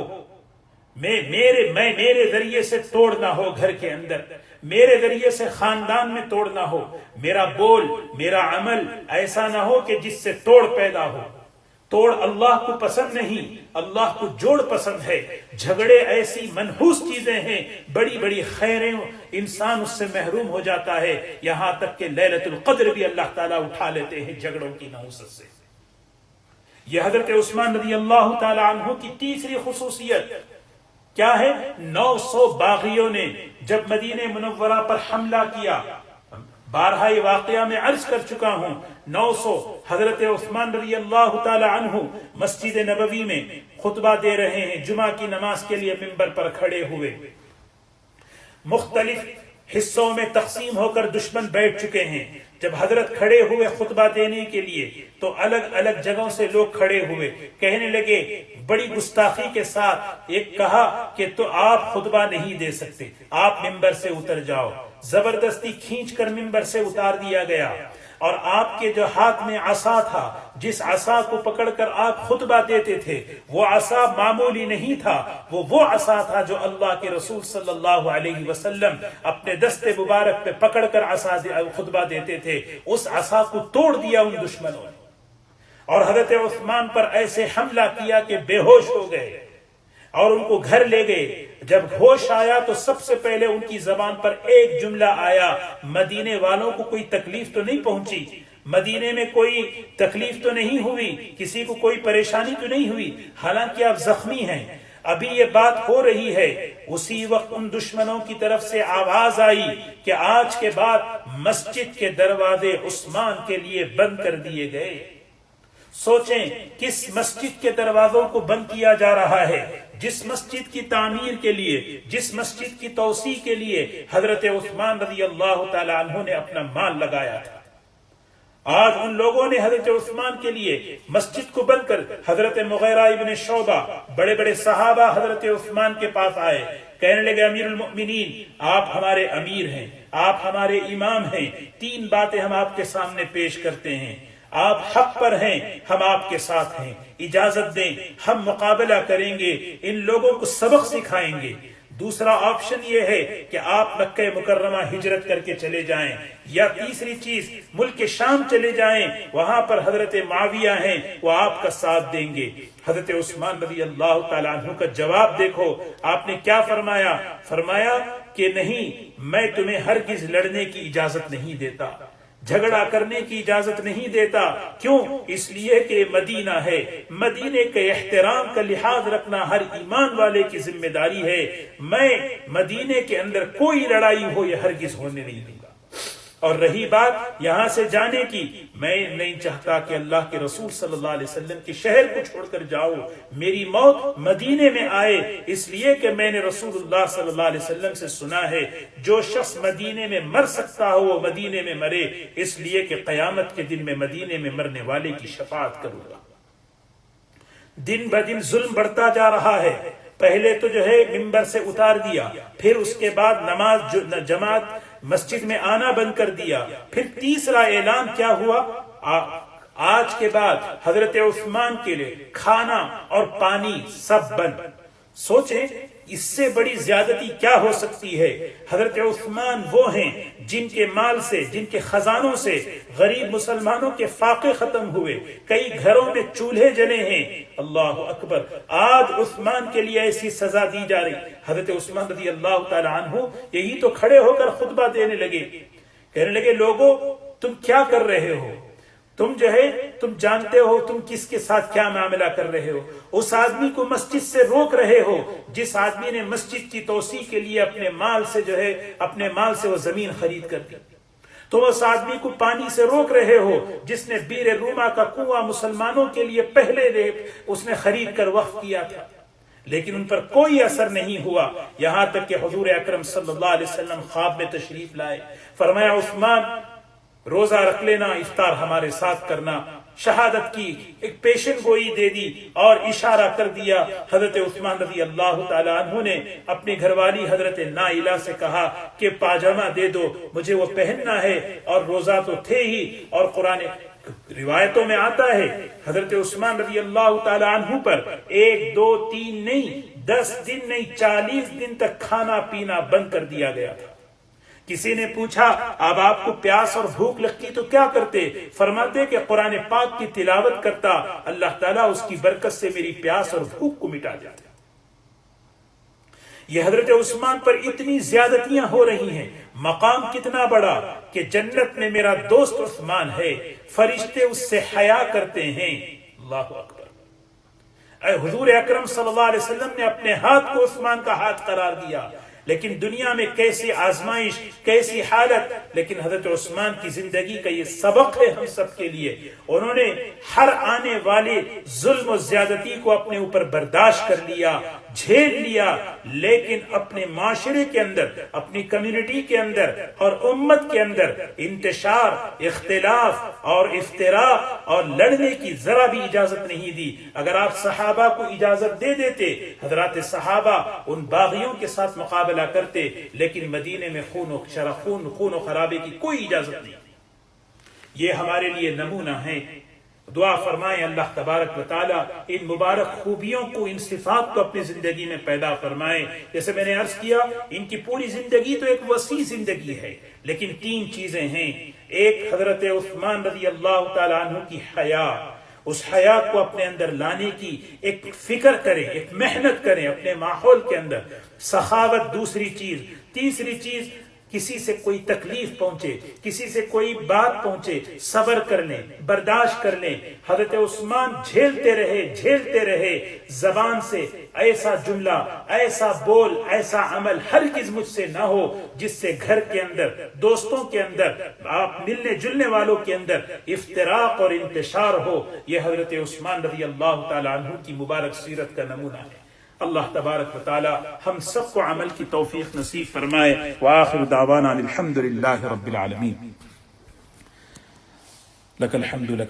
میرے ذریعے سے توڑ نہ ہو، گھر کے اندر میرے ذریعے سے خاندان میں توڑ نہ ہو، میرا بول میرا عمل ایسا نہ ہو کہ جس سے توڑ پیدا ہو۔ توڑ اللہ کو پسند نہیں، اللہ کو جوڑ پسند ہے۔ جھگڑے ایسی منحوس چیزیں ہیں، بڑی بڑی خیریں انسان اس سے محروم ہو جاتا ہے، یہاں تک کہ لیلۃ القدر بھی اللہ تعالیٰ اٹھا لیتے ہیں جھگڑوں کی نحوست سے۔ یہ حضرت عثمان رضی اللہ تعالی عنہ کی تیسری خصوصیت کیا ہے؟ 900 باغیوں نے جب مدینہ منورہ پر حملہ کیا، بارہا یہ واقعہ میں عرض کر چکا ہوں، 900 حضرت عثمان رضی اللہ تعالی عنہ مسجد نبوی میں خطبہ دے رہے ہیں، جمعہ کی نماز کے لیے منبر پر کھڑے ہوئے، مختلف حصوں میں تقسیم ہو کر دشمن بیٹھ چکے ہیں۔ جب حضرت کھڑے ہوئے خطبہ دینے کے لیے تو الگ الگ جگہوں سے لوگ کھڑے ہوئے، کہنے لگے بڑی گستاخی کے ساتھ، ایک کہا کہ تو آپ خطبہ نہیں دے سکتے، آپ منبر سے اتر جاؤ۔ زبردستی کھینچ کر منبر سے اتار دیا گیا، اور آپ کے جو ہاتھ میں عصا تھا، جس عصا کو پکڑ کر آپ خطبہ دیتے تھے، وہ عصا معمولی نہیں تھا، وہ عصا تھا جو اللہ کے رسول صلی اللہ علیہ وسلم اپنے دست مبارک پہ پکڑ کر خطبہ دیتے تھے۔ اس عصا کو توڑ دیا ان دشمنوں نے، اور حضرت عثمان پر ایسے حملہ کیا کہ بے ہوش ہو گئے اور ان کو گھر لے گئے۔ جب ہوش آیا تو سب سے پہلے ان کی زبان پر ایک جملہ آیا، مدینے والوں کو کوئی تکلیف تو نہیں پہنچی، مدینے میں کوئی تکلیف تو نہیں ہوئی، کسی کو کوئی پریشانی تو نہیں ہوئی، حالانکہ آپ زخمی ہیں، ابھی یہ بات ہو رہی ہے۔ اسی وقت ان دشمنوں کی طرف سے آواز آئی کہ آج کے بعد مسجد کے دروازے عثمان کے لیے بند کر دیے گئے۔ سوچیں کس مسجد کے دروازوں کو بند کیا جا رہا ہے، جس مسجد کی تعمیر کے لیے، جس مسجد کی توسیع کے لیے حضرت عثمان رضی اللہ تعالی عنہ نے اپنا مال لگایا تھا۔ آج ان لوگوں نے حضرت عثمان کے لیے مسجد کو بند کر، حضرت مغیرہ ابن شعبہ، بڑے بڑے صحابہ حضرت عثمان کے پاس آئے، کہنے لگے امیر المؤمنین آپ ہمارے امیر ہیں، آپ ہمارے امام ہیں، 3 باتیں ہم آپ کے سامنے پیش کرتے ہیں، آپ حق پر ہیں، ہم آپ کے ساتھ ہیں، اجازت دیں ہم مقابلہ کریں گے، ان لوگوں کو سبق سکھائیں گے۔ دوسرا آپشن یہ ہے کہ آپ مکہ مکرمہ ہجرت کر کے چلے جائیں، یا تیسری چیز ملک شام چلے جائیں، وہاں پر حضرت معاویہ ہیں، وہ آپ کا ساتھ دیں گے۔ حضرت عثمان رضی اللہ تعالیٰ عنہ کا جواب دیکھو، آپ نے کیا فرمایا؟ فرمایا کہ نہیں، میں تمہیں ہرگز لڑنے کی اجازت نہیں دیتا۔ جھگڑا کرنے کی اجازت نہیں دیتا. کیوں؟ اس لیے کہ مدینہ ہے. مدینے کے احترام کا لحاظ رکھنا ہر ایمان والے کی ذمہ داری ہے. میں مدینے کے اندر کوئی لڑائی ہو یہ ہرگز ہونے نہیں دوں گا. اور رہی بات یہاں سے جانے کی، میں نہیں چاہتا کہ اللہ کے رسول صلی اللہ علیہ وسلم کے شہر کو چھوڑ کر جاؤ. میری موت مدینے میں آئے، اس لیے کہ میں نے رسول اللہ صلی اللہ علیہ وسلم سے سنا ہے جو شخص مدینے میں مر سکتا ہو وہ مدینے میں مرے، اس لیے کہ قیامت کے دن میں مدینے میں مرنے والے کی شفاعت کروں گا. دن بدن ظلم بڑھتا جا رہا ہے. پہلے تو جو ہے ممبر سے اتار دیا، پھر اس کے بعد نماز جماعت مسجد میں آنا بند کر دیا. پھر تیسرا اعلان کیا ہوا؟ آج کے بعد حضرت عثمان کے لیے کھانا اور پانی سب بند. سوچیں اس سے بڑی زیادتی کیا ہو سکتی ہے؟ حضرت عثمان وہ ہیں جن کے مال سے، جن کے خزانوں سے غریب مسلمانوں کے فاقے ختم ہوئے، کئی گھروں میں چولہے جلے ہیں. اللہ اکبر. آج عثمان کے لیے ایسی سزا دی جا رہی. حضرت عثمان رضی اللہ تعالی عنہ یہی تو کھڑے ہو کر خطبہ دینے لگے، کہنے لگے لوگوں تم کیا کر رہے ہو؟ تم جو ہے تم جانتے ہو تم کس کے ساتھ کیا معاملہ کر رہے ہو. اس آدمی کو مسجد سے روک رہے ہو جس آدمی نے مسجد کی توسیع کے لیے اپنے مال سے جو ہے اپنے مال سے وہ زمین خرید کر دی. تم اس آدمی کو پانی سے روک رہے ہو جس نے بیر روما کا کنواں مسلمانوں کے لیے پہلے اس نے خرید کر وقف کیا تھا. لیکن ان پر کوئی اثر نہیں ہوا، یہاں تک کہ حضور اکرم صلی اللہ علیہ وسلم خواب میں تشریف لائے. فرمایا عثمان روزہ رکھ لینا، افطار ہمارے ساتھ کرنا. شہادت کی ایک پیشن گوئی دے دی اور اشارہ کر دیا. حضرت عثمان رضی اللہ تعالی عنہ نے اپنی گھر والی حضرت نائلہ سے کہا کہ پاجامہ دے دو، مجھے وہ پہننا ہے. اور روزہ تو تھے ہی، اور قرآن روایتوں میں آتا ہے حضرت عثمان رضی اللہ تعالی عنہ پر 1 2 3 نہیں 10 دن نہیں 40 دن تک کھانا پینا بند کر دیا گیا تھا. کسی نے پوچھا اب آپ کو پیاس اور بھوک لگتی تو کیا کرتے؟ فرماتے کہ قرآن پاک کی تلاوت کرتا، اللہ تعالیٰ اس کی برکت سے میری پیاس اور بھوک کو مٹا دیتا. یہ حضرت عثمان پر اتنی زیادتیاں ہو رہی ہیں. مقام کتنا بڑا کہ جنت میں میرا دوست عثمان ہے، فرشتے اس سے حیا کرتے ہیں. اللہ اکبر. اے حضور اکرم صلی اللہ علیہ وسلم نے اپنے ہاتھ کو عثمان کا ہاتھ قرار دیا. لیکن دنیا میں کیسی آزمائش، کیسی حالت، لیکن حضرت عثمان کی زندگی کا یہ سبق ہے ہم سب کے لیے. انہوں نے ہر آنے والے ظلم و زیادتی کو اپنے اوپر برداشت کر لیا، جھیل لیا، لیکن اپنے معاشرے کے اندر، اپنی کمیونٹی کے اندر اور امت کے اندر انتشار، اختلاف اور افتراء اور لڑنے کی ذرا بھی اجازت نہیں دی. اگر آپ صحابہ کو اجازت دے دیتے، حضرات صحابہ ان باغیوں کے ساتھ مقابلہ کرتے، لیکن مدینے میں خون و خرابے کی کوئی اجازت نہیں. یہ ہمارے لیے نمونہ ہے. دعا فرمائیں اللہ تبارک و تعالیٰ ان مبارک خوبیوں کو، ان صفات کو اپنی زندگی میں پیدا فرمائے. جیسے میں نے عرض کیا ان کی پوری زندگی تو ایک وسیع زندگی ہے، لیکن 3 چیزیں ہیں. ایک حضرت عثمان رضی اللہ تعالی عنہ کی حیا، اس حیا کو اپنے اندر لانے کی ایک فکر کریں، ایک محنت کریں اپنے ماحول کے اندر. سخاوت دوسری چیز. تیسری چیز کسی سے کوئی تکلیف پہنچے، کسی سے کوئی بات پہنچے، صبر کر لیں، برداشت کر لیں. حضرت عثمان جھیلتے رہے. زبان سے ایسا جملہ، ایسا بول، ایسا عمل ہرگز مجھ سے نہ ہو جس سے گھر کے اندر، دوستوں کے اندر، آپ ملنے جلنے والوں کے اندر افتراق اور انتشار ہو. یہ حضرت عثمان رضی اللہ تعالی عنہ کی مبارک سیرت کا نمونہ ہے. اللہ تبارک و تعالی ہم سب کو عمل کی توفیق نصیب فرمائے. وآخر دعوانا الحمد للہ رب العالمین. لک الحمد لک